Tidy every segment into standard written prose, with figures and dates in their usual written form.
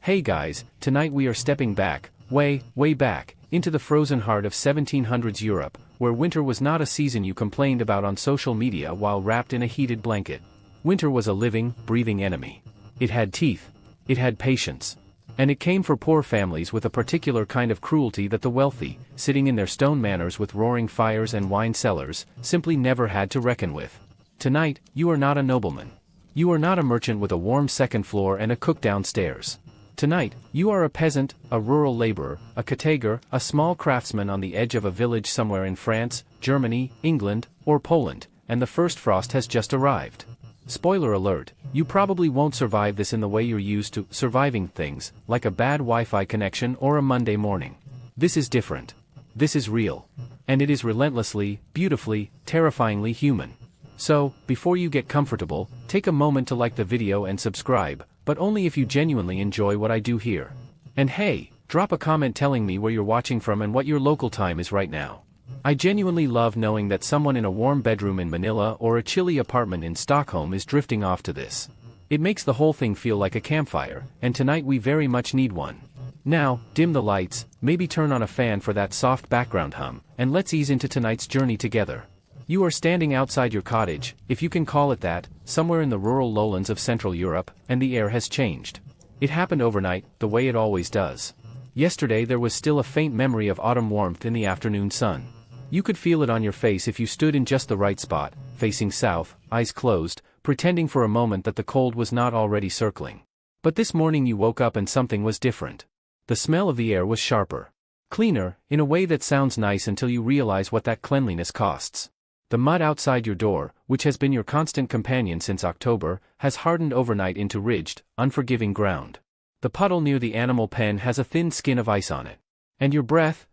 Hey guys, tonight we are stepping back, way back, into the frozen heart of 1700s Europe, where winter was not a season you complained about on social media while wrapped in a heated blanket. Winter was a living, breathing enemy. It had teeth. It had patience. And it came for poor families with a particular kind of cruelty that the wealthy, sitting in their stone manors with roaring fires and wine cellars, simply never had to reckon with. Tonight, you are not a nobleman. You are not a merchant with a warm second floor and a cook downstairs. Tonight, you are a peasant, a rural laborer, a category, a small craftsman on the edge of a village somewhere in France, Germany, England, or Poland, and the first frost has just arrived. Spoiler alert, you probably won't survive this in the way you're used to surviving things, like a bad Wi-Fi connection or a Monday morning. This is different. This is real. And it is relentlessly, beautifully, terrifyingly human. So, before you get comfortable, take a moment to like the video and subscribe, but only if you genuinely enjoy what I do here. And hey, drop a comment telling me where you're watching from and what your local time is right now. I genuinely love knowing that someone in a warm bedroom in Manila or a chilly apartment in Stockholm is drifting off to this. It makes the whole thing feel like a campfire, and tonight we very much need one. Now, dim the lights, maybe turn on a fan for that soft background hum, and let's ease into tonight's journey together. You are standing outside your cottage, if you can call it that, somewhere in the rural lowlands of Central Europe, and the air has changed. It happened overnight, the way it always does. Yesterday there was still a faint memory of autumn warmth in the afternoon sun. You could feel it on your face if you stood in just the right spot, facing south, eyes closed, pretending for a moment that the cold was not already circling. But this morning you woke up and something was different. The smell of the air was sharper. Cleaner, in a way that sounds nice until you realize what that cleanliness costs. The mud outside your door, which has been your constant companion since October, has hardened overnight into ridged, unforgiving ground. The puddle near the animal pen has a thin skin of ice on it. And your breath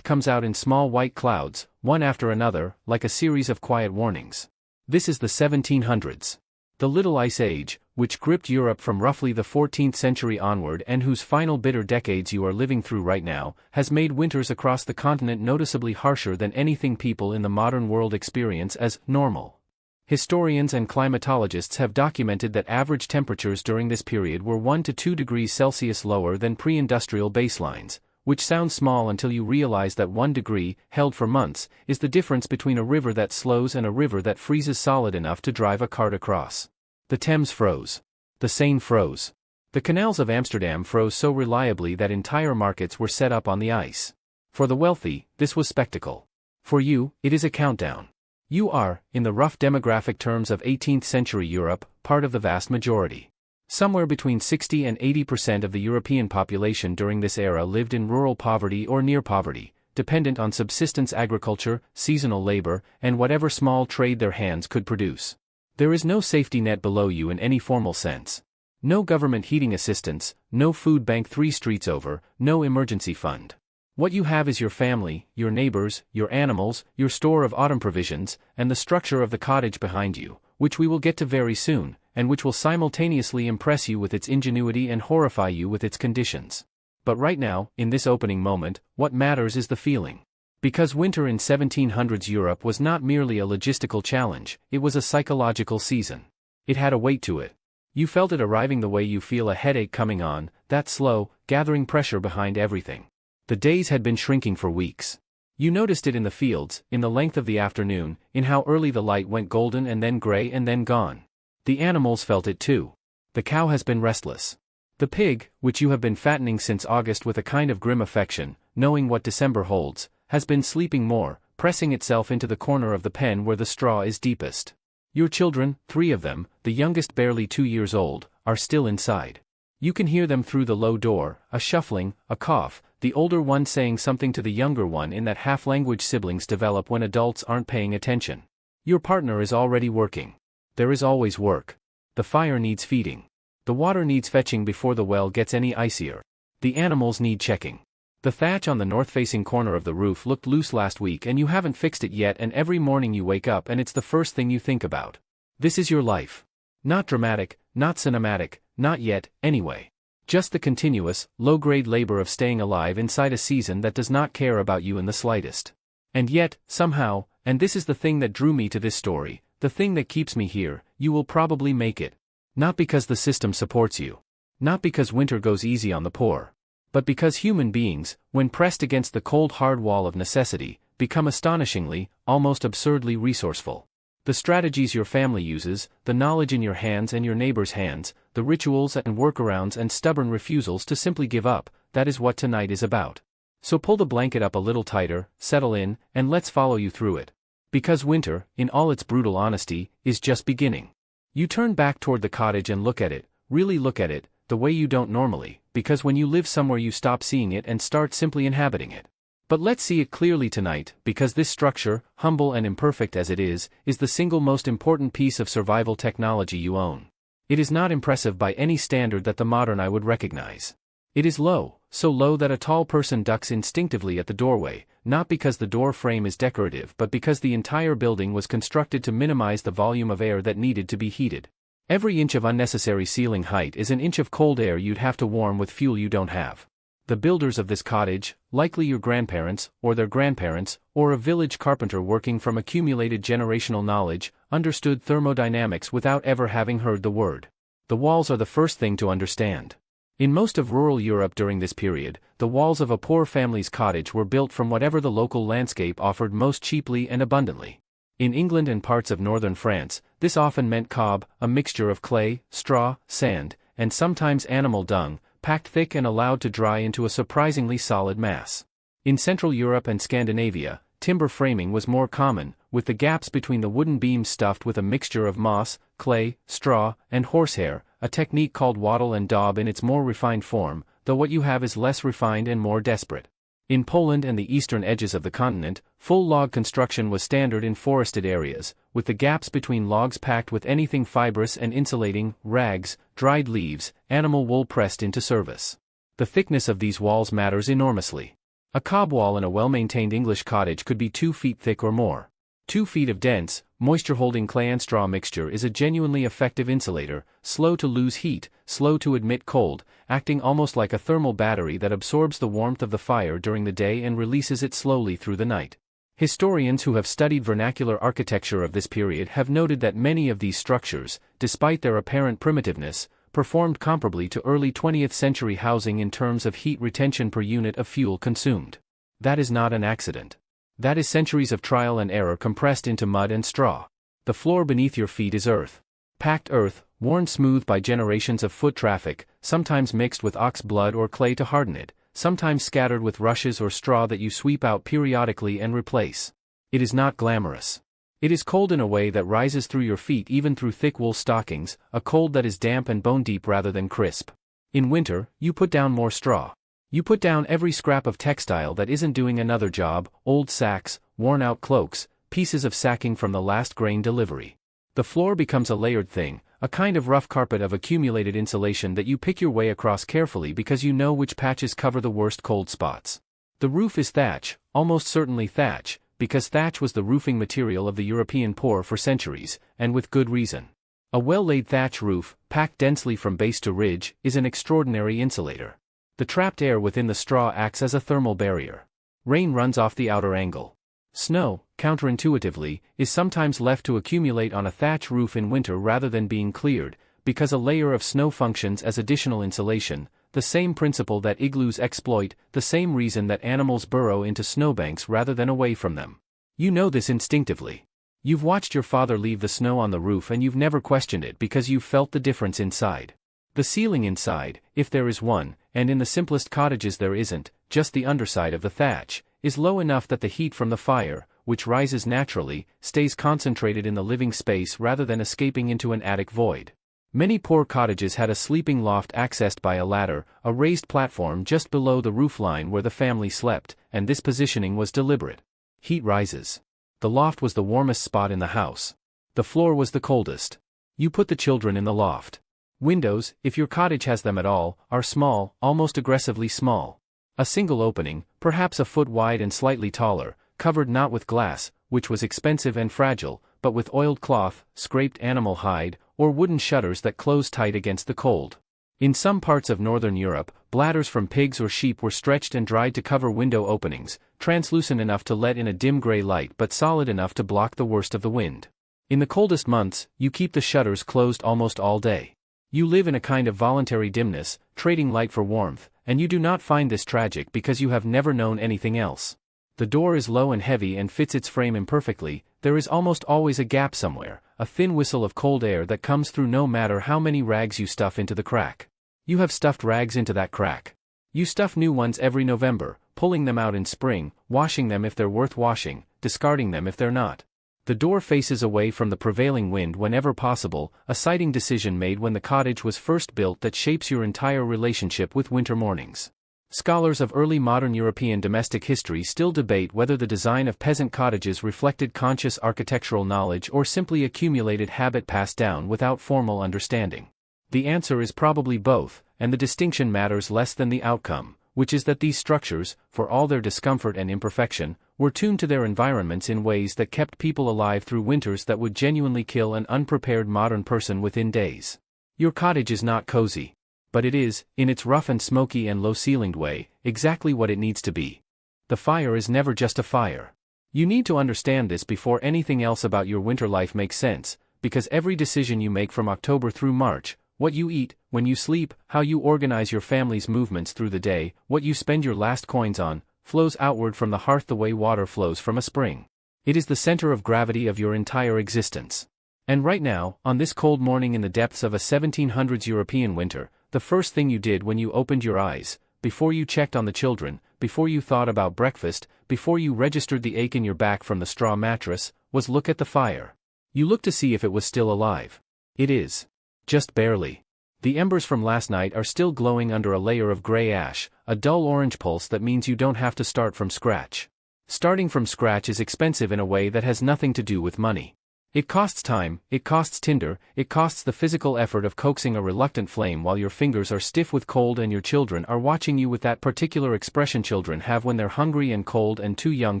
comes out in small white clouds, one after another, like a series of quiet warnings. This is the 1700s. The Little Ice Age, which gripped Europe from roughly the 14th century onward and whose final bitter decades you are living through right now, has made winters across the continent noticeably harsher than anything people in the modern world experience as normal. Historians and climatologists have documented that average temperatures during this period were 1 to 2 degrees Celsius lower than pre-industrial baselines, which sounds small until you realize that 1 degree, held for months, is the difference between a river that slows and a river that freezes solid enough to drive a cart across. The Thames froze. The Seine froze. The canals of Amsterdam froze so reliably that entire markets were set up on the ice. For the wealthy, this was spectacle. For you, it is a countdown. You are, in the rough demographic terms of 18th century Europe, part of the vast majority. Somewhere between 60 and 80% of the European population during this era lived in rural poverty or near poverty, dependent on subsistence agriculture, seasonal labor, and whatever small trade their hands could produce. There is no safety net below you in any formal sense. No government heating assistance, no food bank 3 streets over, no emergency fund. What you have is your family, your neighbors, your animals, your store of autumn provisions, and the structure of the cottage behind you, which we will get to very soon, and which will simultaneously impress you with its ingenuity and horrify you with its conditions. But right now, in this opening moment, what matters is the feeling. Because winter in 1700s Europe was not merely a logistical challenge, it was a psychological season. It had a weight to it. You felt it arriving the way you feel a headache coming on, that slow, gathering pressure behind everything. The days had been shrinking for weeks. You noticed it in the fields, in the length of the afternoon, in how early the light went golden and then gray and then gone. The animals felt it too. The cow has been restless. The pig, which you have been fattening since August with a kind of grim affection, knowing what December holds, has been sleeping more, pressing itself into the corner of the pen where the straw is deepest. Your children, 3 of them, the youngest barely 2 years old, are still inside. You can hear them through the low door, a shuffling, a cough, the older one saying something to the younger one in that half-language siblings develop when adults aren't paying attention. Your partner is already working. There is always work. The fire needs feeding. The water needs fetching before the well gets any icier. The animals need checking. The thatch on the north-facing corner of the roof looked loose last week and you haven't fixed it yet, and every morning you wake up and it's the first thing you think about. This is your life. Not dramatic, not cinematic, not yet, anyway. Just the continuous, low-grade labor of staying alive inside a season that does not care about you in the slightest. And yet, somehow, and this is the thing that drew me to this story, the thing that keeps me here, you will probably make it. Not because the system supports you. Not because winter goes easy on the poor, but because human beings, when pressed against the cold hard wall of necessity, become astonishingly, almost absurdly resourceful. The strategies your family uses, the knowledge in your hands and your neighbor's hands, the rituals and workarounds and stubborn refusals to simply give up, that is what tonight is about. So pull the blanket up a little tighter, settle in, and let's follow you through it. Because winter, in all its brutal honesty, is just beginning. You turn back toward the cottage and look at it, really look at it, the way you don't normally, because when you live somewhere you stop seeing it and start simply inhabiting it. But let's see it clearly tonight, because this structure, humble and imperfect as it is the single most important piece of survival technology you own. It is not impressive by any standard that the modern eye would recognize. It is low, so low that a tall person ducks instinctively at the doorway, not because the door frame is decorative but because the entire building was constructed to minimize the volume of air that needed to be heated. Every inch of unnecessary ceiling height is an inch of cold air you'd have to warm with fuel you don't have. The builders of this cottage, likely your grandparents, or their grandparents, or a village carpenter working from accumulated generational knowledge, understood thermodynamics without ever having heard the word. The walls are the first thing to understand. In most of rural Europe during this period, the walls of a poor family's cottage were built from whatever the local landscape offered most cheaply and abundantly. In England and parts of northern France, this often meant cob, a mixture of clay, straw, sand, and sometimes animal dung, packed thick and allowed to dry into a surprisingly solid mass. In Central Europe and Scandinavia, timber framing was more common, with the gaps between the wooden beams stuffed with a mixture of moss, clay, straw, and horsehair, a technique called wattle and daub in its more refined form, though what you have is less refined and more desperate. In Poland and the eastern edges of the continent, full log construction was standard in forested areas, with the gaps between logs packed with anything fibrous and insulating, rags, dried leaves, animal wool pressed into service. The thickness of these walls matters enormously. A cob wall in a well-maintained English cottage could be 2 feet thick or more. 2 feet of dense, moisture-holding clay and straw mixture is a genuinely effective insulator, slow to lose heat, slow to admit cold, acting almost like a thermal battery that absorbs the warmth of the fire during the day and releases it slowly through the night. Historians who have studied vernacular architecture of this period have noted that many of these structures, despite their apparent primitiveness, performed comparably to early 20th century housing in terms of heat retention per unit of fuel consumed. That is not an accident. That is centuries of trial and error compressed into mud and straw. The floor beneath your feet is earth. Packed earth, worn smooth by generations of foot traffic, sometimes mixed with ox blood or clay to harden it, sometimes scattered with rushes or straw that you sweep out periodically and replace. It is not glamorous. It is cold in a way that rises through your feet even through thick wool stockings, a cold that is damp and bone-deep rather than crisp. In winter, you put down more straw. You put down every scrap of textile that isn't doing another job, old sacks, worn-out cloaks, pieces of sacking from the last grain delivery. The floor becomes a layered thing, a kind of rough carpet of accumulated insulation that you pick your way across carefully because you know which patches cover the worst cold spots. The roof is thatch, almost certainly thatch, because thatch was the roofing material of the European poor for centuries, and with good reason. A well-laid thatch roof, packed densely from base to ridge, is an extraordinary insulator. The trapped air within the straw acts as a thermal barrier. Rain runs off the outer angle. Snow, counterintuitively, is sometimes left to accumulate on a thatch roof in winter rather than being cleared, because a layer of snow functions as additional insulation, the same principle that igloos exploit, the same reason that animals burrow into snowbanks rather than away from them. You know this instinctively. You've watched your father leave the snow on the roof and you've never questioned it because you've felt the difference inside. The ceiling inside, if there is one, and in the simplest cottages there isn't, just the underside of the thatch, is low enough that the heat from the fire, which rises naturally, stays concentrated in the living space rather than escaping into an attic void. Many poor cottages had a sleeping loft accessed by a ladder, a raised platform just below the roofline where the family slept, and this positioning was deliberate. Heat rises. The loft was the warmest spot in the house. The floor was the coldest. You put the children in the loft. Windows, if your cottage has them at all, are small, almost aggressively small. A single opening, perhaps a foot wide and slightly taller, covered not with glass, which was expensive and fragile, but with oiled cloth, scraped animal hide, or wooden shutters that close tight against the cold. In some parts of northern Europe, bladders from pigs or sheep were stretched and dried to cover window openings, translucent enough to let in a dim gray light but solid enough to block the worst of the wind. In the coldest months, you keep the shutters closed almost all day. You live in a kind of voluntary dimness, trading light for warmth, and you do not find this tragic because you have never known anything else. The door is low and heavy and fits its frame imperfectly. There is almost always a gap somewhere, a thin whistle of cold air that comes through no matter how many rags you stuff into the crack. You have stuffed rags into that crack. You stuff new ones every November, pulling them out in spring, washing them if they're worth washing, discarding them if they're not. The door faces away from the prevailing wind whenever possible, a siting decision made when the cottage was first built that shapes your entire relationship with winter mornings. Scholars of early modern European domestic history still debate whether the design of peasant cottages reflected conscious architectural knowledge or simply accumulated habit passed down without formal understanding. The answer is probably both, and the distinction matters less than the outcome, which is that these structures, for all their discomfort and imperfection, were tuned to their environments in ways that kept people alive through winters that would genuinely kill an unprepared modern person within days. Your cottage is not cozy. But it is, in its rough and smoky and low-ceilinged way, exactly what it needs to be. The fire is never just a fire. You need to understand this before anything else about your winter life makes sense, because every decision you make from October through March, what you eat, when you sleep, how you organize your family's movements through the day, what you spend your last coins on, flows outward from the hearth the way water flows from a spring. It is the center of gravity of your entire existence. And right now, on this cold morning in the depths of a 1700s European winter, the first thing you did when you opened your eyes, before you checked on the children, before you thought about breakfast, before you registered the ache in your back from the straw mattress, was look at the fire. You looked to see if it was still alive. It is. Just barely. The embers from last night are still glowing under a layer of gray ash, a dull orange pulse that means you don't have to start from scratch. Starting from scratch is expensive in a way that has nothing to do with money. It costs time, it costs tinder, it costs the physical effort of coaxing a reluctant flame while your fingers are stiff with cold and your children are watching you with that particular expression children have when they're hungry and cold and too young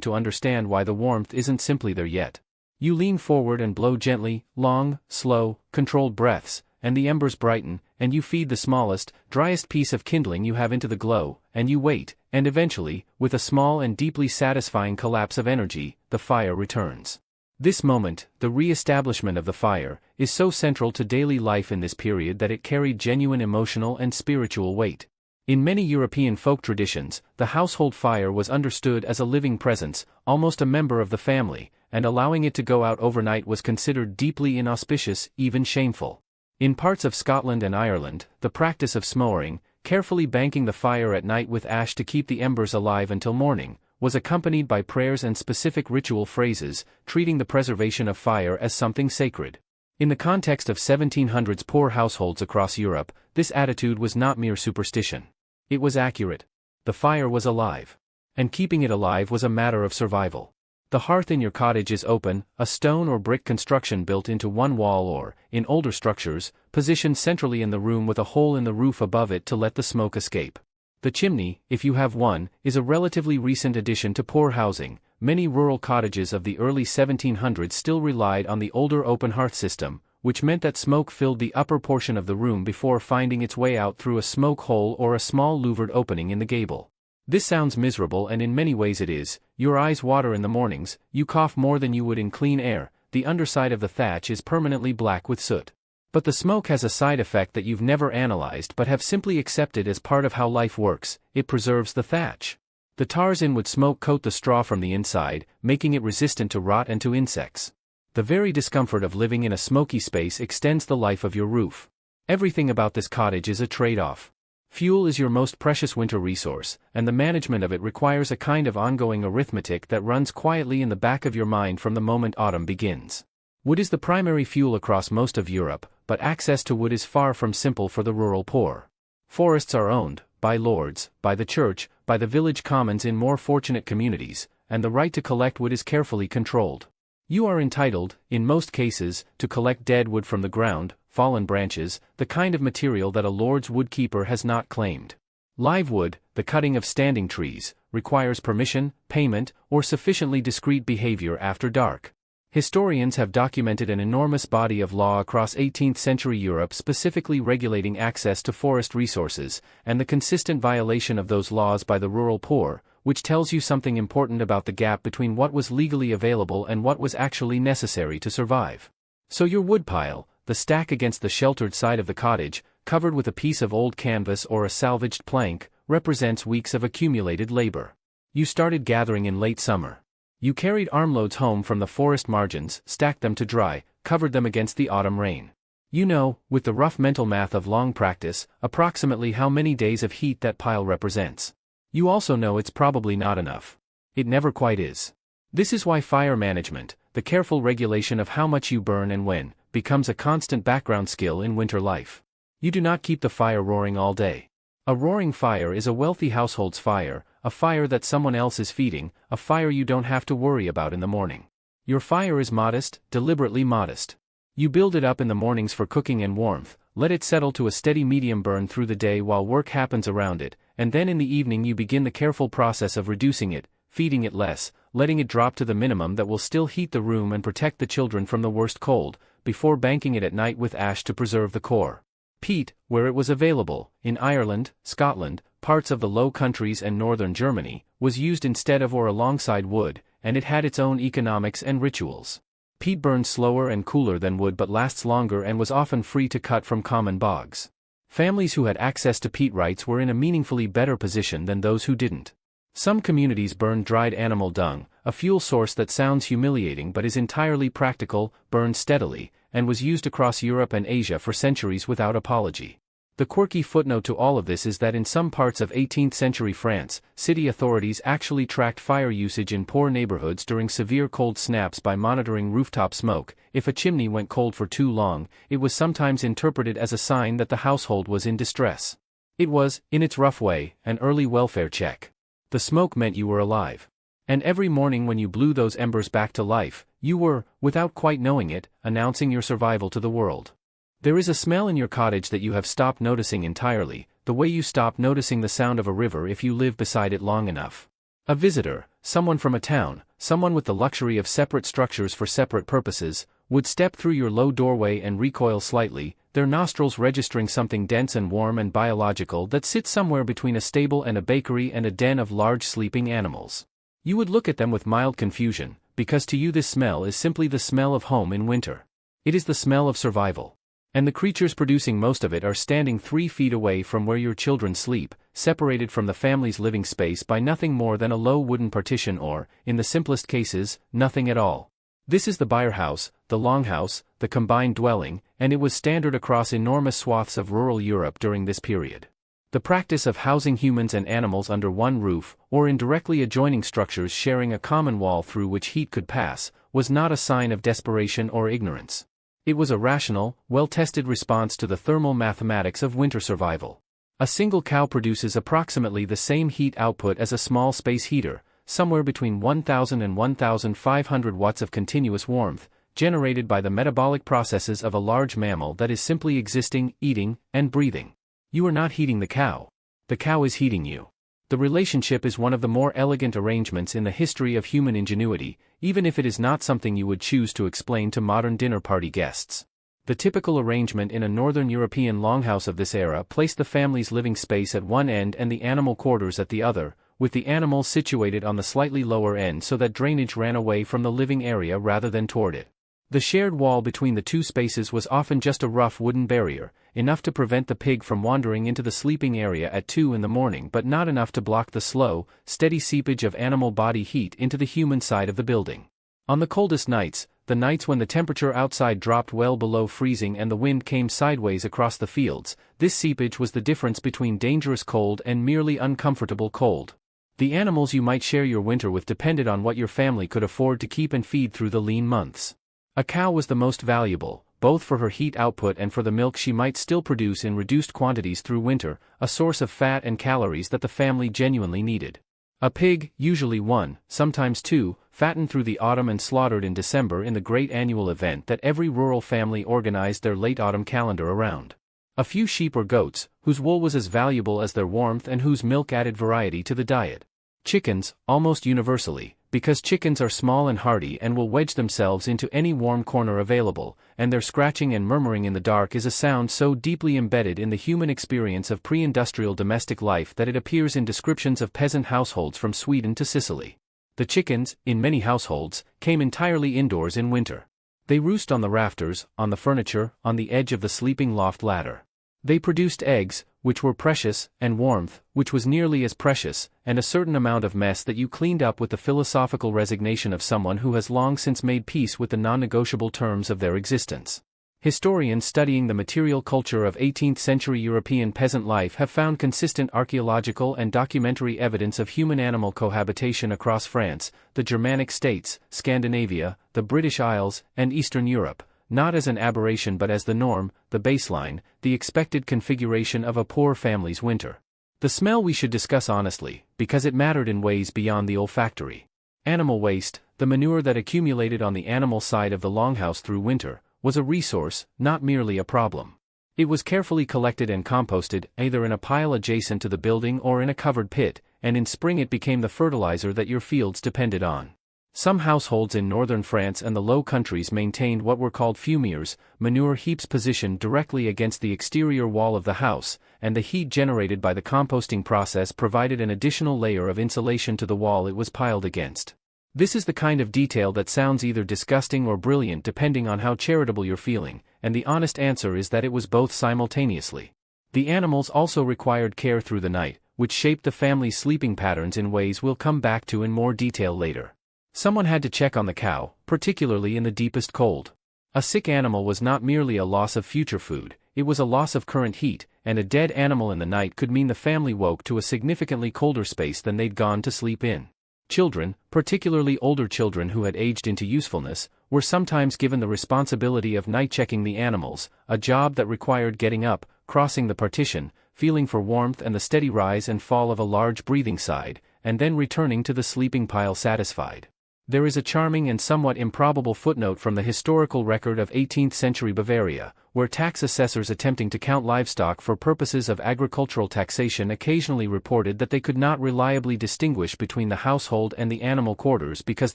to understand why the warmth isn't simply there yet. You lean forward and blow gently, long, slow, controlled breaths, and the embers brighten, and you feed the smallest, driest piece of kindling you have into the glow, and you wait, and eventually, with a small and deeply satisfying collapse of energy, the fire returns. This moment, the re-establishment of the fire, is so central to daily life in this period that it carried genuine emotional and spiritual weight. In many European folk traditions, the household fire was understood as a living presence, almost a member of the family, and allowing it to go out overnight was considered deeply inauspicious, even shameful. In parts of Scotland and Ireland, the practice of smouring, carefully banking the fire at night with ash to keep the embers alive until morning, was accompanied by prayers and specific ritual phrases, treating the preservation of fire as something sacred. In the context of 1700s poor households across Europe, this attitude was not mere superstition. It was accurate. The fire was alive. And keeping it alive was a matter of survival. The hearth in your cottage is open, a stone or brick construction built into one wall or, in older structures, positioned centrally in the room with a hole in the roof above it to let the smoke escape. The chimney, if you have one, is a relatively recent addition to poor housing. Many rural cottages of the early 1700s still relied on the older open hearth system, which meant that smoke filled the upper portion of the room before finding its way out through a smoke hole or a small louvered opening in the gable. This sounds miserable and in many ways it is. Your eyes water in the mornings, you cough more than you would in clean air, the underside of the thatch is permanently black with soot. But the smoke has a side effect that you've never analyzed but have simply accepted as part of how life works: it preserves the thatch. The tars in would smoke coat the straw from the inside, making it resistant to rot and to insects. The very discomfort of living in a smoky space extends the life of your roof. Everything about this cottage is a trade-off. Fuel is your most precious winter resource, and the management of it requires a kind of ongoing arithmetic that runs quietly in the back of your mind from the moment autumn begins. Wood is the primary fuel across most of Europe, but access to wood is far from simple for the rural poor. Forests are owned, by lords, by the church, by the village commons in more fortunate communities, and the right to collect wood is carefully controlled. You are entitled, in most cases, to collect dead wood from the ground, fallen branches, the kind of material that a lord's woodkeeper has not claimed. Live wood, the cutting of standing trees, requires permission, payment, or sufficiently discreet behavior after dark. Historians have documented an enormous body of law across 18th-century Europe specifically regulating access to forest resources, and the consistent violation of those laws by the rural poor, which tells you something important about the gap between what was legally available and what was actually necessary to survive. So your woodpile, the stack against the sheltered side of the cottage, covered with a piece of old canvas or a salvaged plank, represents weeks of accumulated labor. You started gathering in late summer. You carried armloads home from the forest margins, stacked them to dry, covered them against the autumn rain. You know, with the rough mental math of long practice, approximately how many days of heat that pile represents. You also know it's probably not enough. It never quite is. This is why fire management, the careful regulation of how much you burn and when, becomes a constant background skill in winter life. You do not keep the fire roaring all day. A roaring fire is a wealthy household's fire, a fire that someone else is feeding, a fire you don't have to worry about in the morning. Your fire is modest, deliberately modest. You build it up in the mornings for cooking and warmth, let it settle to a steady medium burn through the day while work happens around it, and then in the evening you begin the careful process of reducing it, feeding it less, letting it drop to the minimum that will still heat the room and protect the children from the worst cold, before banking it at night with ash to preserve the core. Peat, where it was available, in Ireland, Scotland, parts of the Low Countries and northern Germany, was used instead of or alongside wood, and it had its own economics and rituals. Peat burns slower and cooler than wood but lasts longer and was often free to cut from common bogs. Families who had access to peat rights were in a meaningfully better position than those who didn't. Some communities burned dried animal dung, a fuel source that sounds humiliating but is entirely practical, burned steadily, and was used across Europe and Asia for centuries without apology. The quirky footnote to all of this is that in some parts of 18th century France, city authorities actually tracked fire usage in poor neighborhoods during severe cold snaps by monitoring rooftop smoke. If a chimney went cold for too long, it was sometimes interpreted as a sign that the household was in distress. It was, in its rough way, an early welfare check. The smoke meant you were alive. And every morning when you blew those embers back to life, you were, without quite knowing it, announcing your survival to the world. There is a smell in your cottage that you have stopped noticing entirely, the way you stop noticing the sound of a river if you live beside it long enough. A visitor, someone from a town, someone with the luxury of separate structures for separate purposes, would step through your low doorway and recoil slightly, their nostrils registering something dense and warm and biological that sits somewhere between a stable and a bakery and a den of large sleeping animals. You would look at them with mild confusion, because to you this smell is simply the smell of home in winter. It is the smell of survival. And the creatures producing most of it are standing 3 feet away from where your children sleep, separated from the family's living space by nothing more than a low wooden partition or, in the simplest cases, nothing at all. This is the byre house, the longhouse, the combined dwelling, and it was standard across enormous swaths of rural Europe during this period. The practice of housing humans and animals under one roof, or in directly adjoining structures sharing a common wall through which heat could pass, was not a sign of desperation or ignorance. It was a rational, well-tested response to the thermal mathematics of winter survival. A single cow produces approximately the same heat output as a small space heater, somewhere between 1,000 and 1,500 watts of continuous warmth, generated by the metabolic processes of a large mammal that is simply existing, eating, and breathing. You are not heating the cow. The cow is heating you. The relationship is one of the more elegant arrangements in the history of human ingenuity, even if it is not something you would choose to explain to modern dinner party guests. The typical arrangement in a northern European longhouse of this era placed the family's living space at one end and the animal quarters at the other, with the animals situated on the slightly lower end so that drainage ran away from the living area rather than toward it. The shared wall between the two spaces was often just a rough wooden barrier, enough to prevent the pig from wandering into the sleeping area at 2 in the morning but not enough to block the slow, steady seepage of animal body heat into the human side of the building. On the coldest nights, the nights when the temperature outside dropped well below freezing and the wind came sideways across the fields, this seepage was the difference between dangerous cold and merely uncomfortable cold. The animals you might share your winter with depended on what your family could afford to keep and feed through the lean months. A cow was the most valuable, both for her heat output and for the milk she might still produce in reduced quantities through winter, a source of fat and calories that the family genuinely needed. A pig, usually 1, sometimes 2, fattened through the autumn and slaughtered in December in the great annual event that every rural family organized their late autumn calendar around. A few sheep or goats, whose wool was as valuable as their warmth and whose milk added variety to the diet. Chickens, almost universally, because chickens are small and hardy and will wedge themselves into any warm corner available, and their scratching and murmuring in the dark is a sound so deeply embedded in the human experience of pre-industrial domestic life that it appears in descriptions of peasant households from Sweden to Sicily. The chickens, in many households, came entirely indoors in winter. They roost on the rafters, on the furniture, on the edge of the sleeping loft ladder. They produced eggs, which were precious, and warmth, which was nearly as precious, and a certain amount of mess that you cleaned up with the philosophical resignation of someone who has long since made peace with the non-negotiable terms of their existence. Historians studying the material culture of 18th-century European peasant life have found consistent archaeological and documentary evidence of human-animal cohabitation across France, the Germanic states, Scandinavia, the British Isles, and Eastern Europe, not as an aberration but as the norm, the baseline, the expected configuration of a poor family's winter. The smell we should discuss honestly, because it mattered in ways beyond the olfactory. Animal waste, the manure that accumulated on the animal side of the longhouse through winter, was a resource, not merely a problem. It was carefully collected and composted, either in a pile adjacent to the building or in a covered pit, and in spring it became the fertilizer that your fields depended on. Some households in northern France and the Low Countries maintained what were called fumiers, manure heaps positioned directly against the exterior wall of the house, and the heat generated by the composting process provided an additional layer of insulation to the wall it was piled against. This is the kind of detail that sounds either disgusting or brilliant depending on how charitable you're feeling, and the honest answer is that it was both simultaneously. The animals also required care through the night, which shaped the family's sleeping patterns in ways we'll come back to in more detail later. Someone had to check on the cow, particularly in the deepest cold. A sick animal was not merely a loss of future food, it was a loss of current heat, and a dead animal in the night could mean the family woke to a significantly colder space than they'd gone to sleep in. Children, particularly older children who had aged into usefulness, were sometimes given the responsibility of night-checking the animals, a job that required getting up, crossing the partition, feeling for warmth and the steady rise and fall of a large breathing side, and then returning to the sleeping pile satisfied. There is a charming and somewhat improbable footnote from the historical record of 18th-century Bavaria, where tax assessors attempting to count livestock for purposes of agricultural taxation occasionally reported that they could not reliably distinguish between the household and the animal quarters because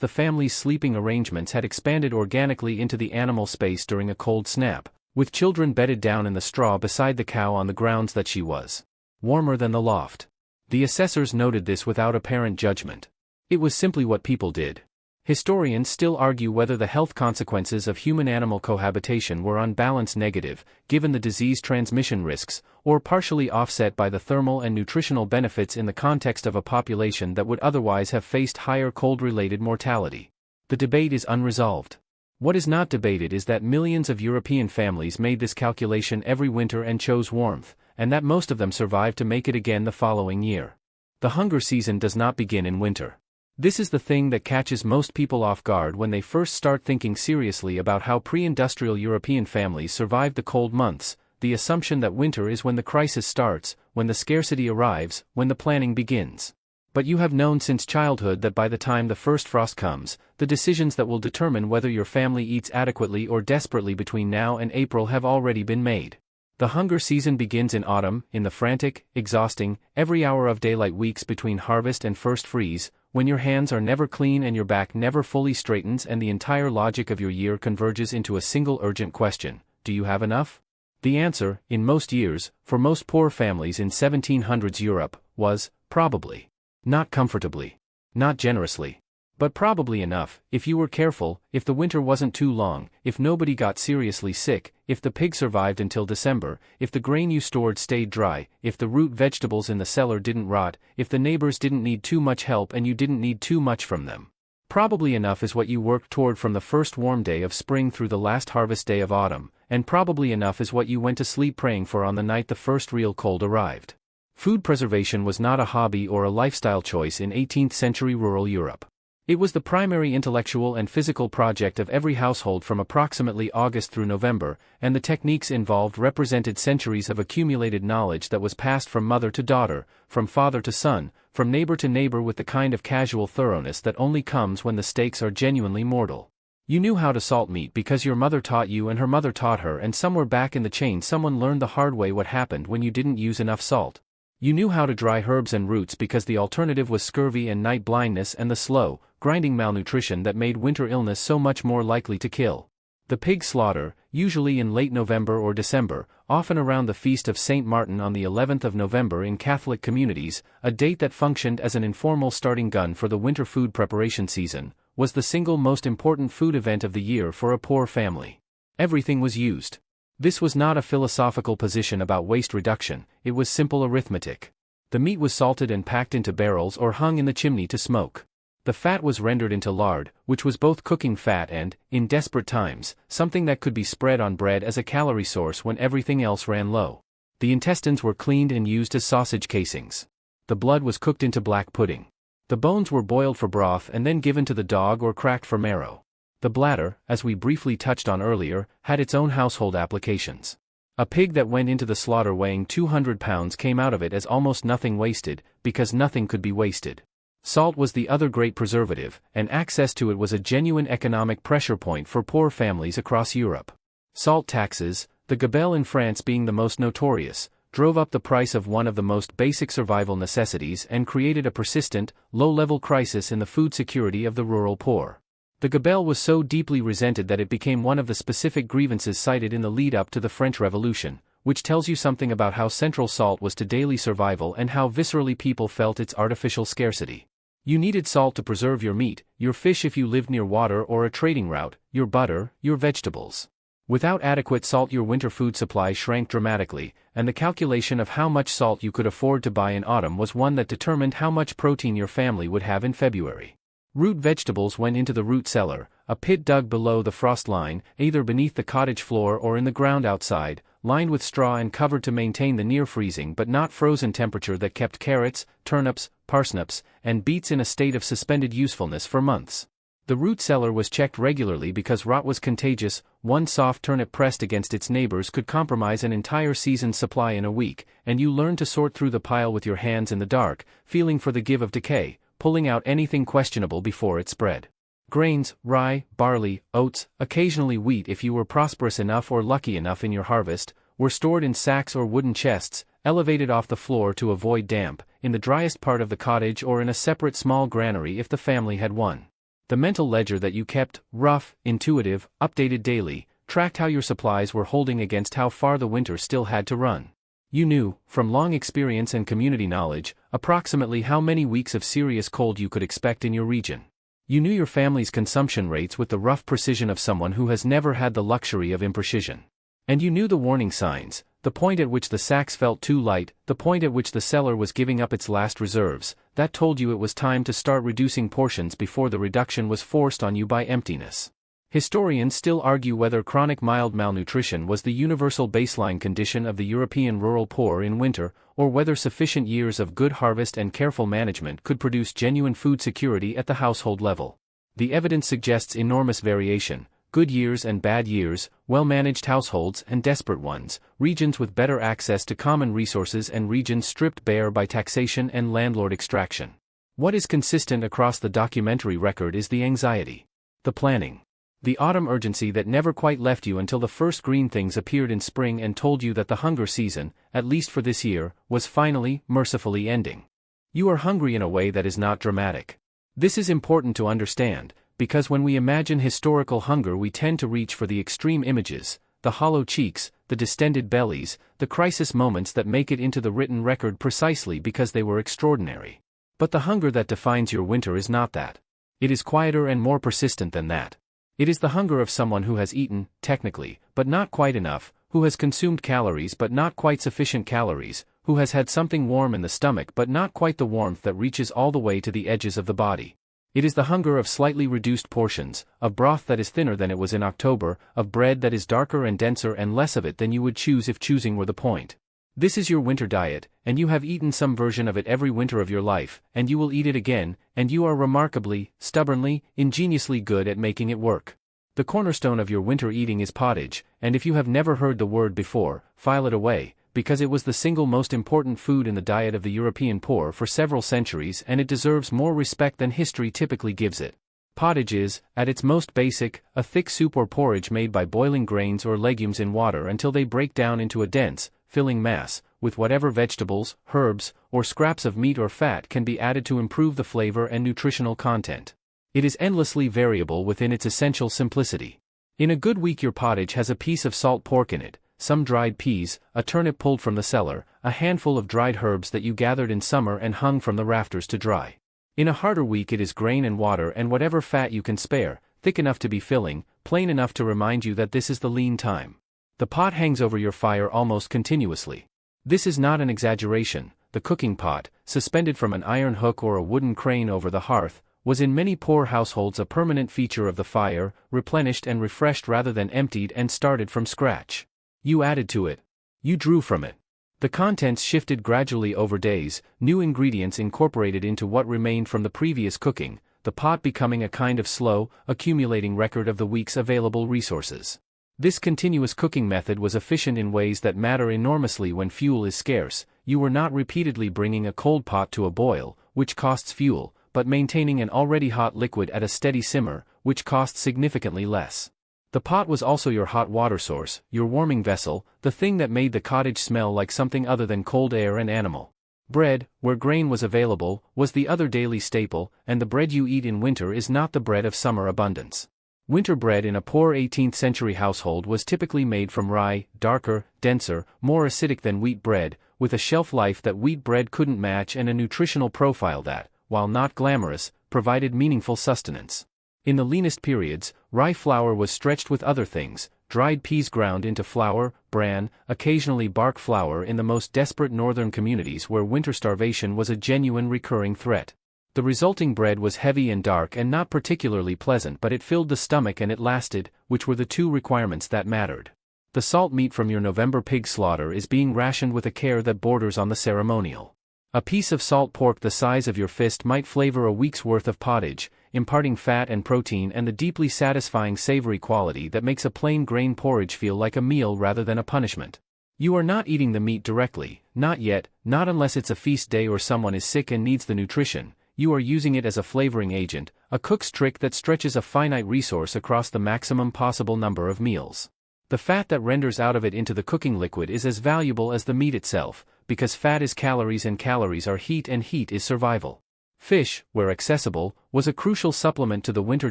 the family's sleeping arrangements had expanded organically into the animal space during a cold snap, with children bedded down in the straw beside the cow on the grounds that she was warmer than the loft. The assessors noted this without apparent judgment. It was simply what people did. Historians still argue whether the health consequences of human-animal cohabitation were on balance negative, given the disease transmission risks, or partially offset by the thermal and nutritional benefits in the context of a population that would otherwise have faced higher cold-related mortality. The debate is unresolved. What is not debated is that millions of European families made this calculation every winter and chose warmth, and that most of them survived to make it again the following year. The hunger season does not begin in winter. This is the thing that catches most people off guard when they first start thinking seriously about how pre-industrial European families survived the cold months, the assumption that winter is when the crisis starts, when the scarcity arrives, when the planning begins. But you have known since childhood that by the time the first frost comes, the decisions that will determine whether your family eats adequately or desperately between now and April have already been made. The hunger season begins in autumn, in the frantic, exhausting, every hour of daylight weeks between harvest and first freeze, when your hands are never clean and your back never fully straightens and the entire logic of your year converges into a single urgent question: do you have enough? The answer, in most years, for most poor families in 1700s Europe, was, probably. Not comfortably. Not generously. But probably enough, if you were careful, if the winter wasn't too long, if nobody got seriously sick, if the pig survived until December, if the grain you stored stayed dry, if the root vegetables in the cellar didn't rot, if the neighbors didn't need too much help and you didn't need too much from them. Probably enough is what you worked toward from the first warm day of spring through the last harvest day of autumn, and probably enough is what you went to sleep praying for on the night the first real cold arrived. Food preservation was not a hobby or a lifestyle choice in 18th-century rural Europe. It was the primary intellectual and physical project of every household from approximately August through November, and the techniques involved represented centuries of accumulated knowledge that was passed from mother to daughter, from father to son, from neighbor to neighbor with the kind of casual thoroughness that only comes when the stakes are genuinely mortal. You knew how to salt meat because your mother taught you and her mother taught her, and somewhere back in the chain someone learned the hard way what happened when you didn't use enough salt. You knew how to dry herbs and roots because the alternative was scurvy and night blindness and the slow, grinding malnutrition that made winter illness so much more likely to kill. The pig slaughter, usually in late November or December, often around the feast of St. Martin on the 11th of November in Catholic communities, a date that functioned as an informal starting gun for the winter food preparation season, was the single most important food event of the year for a poor family. Everything was used. This was not a philosophical position about waste reduction, it was simple arithmetic. The meat was salted and packed into barrels or hung in the chimney to smoke. The fat was rendered into lard, which was both cooking fat and, in desperate times, something that could be spread on bread as a calorie source when everything else ran low. The intestines were cleaned and used as sausage casings. The blood was cooked into black pudding. The bones were boiled for broth and then given to the dog or cracked for marrow. The bladder, as we briefly touched on earlier, had its own household applications. A pig that went into the slaughter weighing 200 pounds came out of it as almost nothing wasted, because nothing could be wasted. Salt was the other great preservative, and access to it was a genuine economic pressure point for poor families across Europe. Salt taxes, the gabelle in France being the most notorious, drove up the price of one of the most basic survival necessities and created a persistent, low-level crisis in the food security of the rural poor. The gabelle was so deeply resented that it became one of the specific grievances cited in the lead-up to the French Revolution, which tells you something about how central salt was to daily survival and how viscerally people felt its artificial scarcity. You needed salt to preserve your meat, your fish if you lived near water or a trading route, your butter, your vegetables. Without adequate salt your winter food supply shrank dramatically, and the calculation of how much salt you could afford to buy in autumn was one that determined how much protein your family would have in February. Root vegetables went into the root cellar, a pit dug below the frost line, either beneath the cottage floor or in the ground outside, lined with straw and covered to maintain the near-freezing but not frozen temperature that kept carrots, turnips, parsnips, and beets in a state of suspended usefulness for months. The root cellar was checked regularly because rot was contagious. One soft turnip pressed against its neighbors could compromise an entire season's supply in a week, and you learned to sort through the pile with your hands in the dark, feeling for the give of decay, pulling out anything questionable before it spread. Grains, rye, barley, oats, occasionally wheat if you were prosperous enough or lucky enough in your harvest, were stored in sacks or wooden chests, elevated off the floor to avoid damp, in the driest part of the cottage or in a separate small granary if the family had one. The mental ledger that you kept, rough, intuitive, updated daily, tracked how your supplies were holding against how far the winter still had to run. You knew, from long experience and community knowledge, approximately how many weeks of serious cold you could expect in your region. You knew your family's consumption rates with the rough precision of someone who has never had the luxury of imprecision. And you knew the warning signs, the point at which the sacks felt too light, the point at which the cellar was giving up its last reserves, that told you it was time to start reducing portions before the reduction was forced on you by emptiness. Historians still argue whether chronic mild malnutrition was the universal baseline condition of the European rural poor in winter, or whether sufficient years of good harvest and careful management could produce genuine food security at the household level. The evidence suggests enormous variation. Good years and bad years, well-managed households and desperate ones, regions with better access to common resources and regions stripped bare by taxation and landlord extraction. What is consistent across the documentary record is the anxiety, the planning, the autumn urgency that never quite left you until the first green things appeared in spring and told you that the hunger season, at least for this year, was finally, mercifully ending. You are hungry in a way that is not dramatic. This is important to understand, because when we imagine historical hunger we tend to reach for the extreme images, the hollow cheeks, the distended bellies, the crisis moments that make it into the written record precisely because they were extraordinary. But the hunger that defines your winter is not that. It is quieter and more persistent than that. It is the hunger of someone who has eaten, technically, but not quite enough, who has consumed calories but not quite sufficient calories, who has had something warm in the stomach but not quite the warmth that reaches all the way to the edges of the body. It is the hunger of slightly reduced portions, of broth that is thinner than it was in October, of bread that is darker and denser and less of it than you would choose if choosing were the point. This is your winter diet, and you have eaten some version of it every winter of your life, and you will eat it again, and you are remarkably, stubbornly, ingeniously good at making it work. The cornerstone of your winter eating is pottage, and if you have never heard the word before, file it away, because it was the single most important food in the diet of the European poor for several centuries and it deserves more respect than history typically gives it. Pottage is, at its most basic, a thick soup or porridge made by boiling grains or legumes in water until they break down into a dense, filling mass, with whatever vegetables, herbs, or scraps of meat or fat can be added to improve the flavor and nutritional content. It is endlessly variable within its essential simplicity. In a good week your pottage has a piece of salt pork in it, some dried peas, a turnip pulled from the cellar, a handful of dried herbs that you gathered in summer and hung from the rafters to dry. In a harder week it is grain and water and whatever fat you can spare, thick enough to be filling, plain enough to remind you that this is the lean time. The pot hangs over your fire almost continuously. This is not an exaggeration. The cooking pot, suspended from an iron hook or a wooden crane over the hearth, was in many poor households a permanent feature of the fire, replenished and refreshed rather than emptied and started from scratch. You added to it. You drew from it. The contents shifted gradually over days, new ingredients incorporated into what remained from the previous cooking, the pot becoming a kind of slow, accumulating record of the week's available resources. This continuous cooking method was efficient in ways that matter enormously when fuel is scarce. You were not repeatedly bringing a cold pot to a boil, which costs fuel, but maintaining an already hot liquid at a steady simmer, which costs significantly less. The pot was also your hot water source, your warming vessel, the thing that made the cottage smell like something other than cold air and animal. Bread, where grain was available, was the other daily staple, and the bread you eat in winter is not the bread of summer abundance. Winter bread in a poor 18th century household was typically made from rye, darker, denser, more acidic than wheat bread, with a shelf life that wheat bread couldn't match and a nutritional profile that, while not glamorous, provided meaningful sustenance. In the leanest periods, rye flour was stretched with other things, dried peas ground into flour, bran, occasionally bark flour in the most desperate northern communities where winter starvation was a genuine recurring threat. The resulting bread was heavy and dark and not particularly pleasant, but it filled the stomach and it lasted, which were the two requirements that mattered. The salt meat from your November pig slaughter is being rationed with a care that borders on the ceremonial. A piece of salt pork the size of your fist might flavor a week's worth of pottage, imparting fat and protein and the deeply satisfying savory quality that makes a plain grain porridge feel like a meal rather than a punishment. You are not eating the meat directly, not yet, not unless it's a feast day or someone is sick and needs the nutrition. You are using it as a flavoring agent, a cook's trick that stretches a finite resource across the maximum possible number of meals. The fat that renders out of it into the cooking liquid is as valuable as the meat itself, because fat is calories and calories are heat and heat is survival. Fish, where accessible, was a crucial supplement to the winter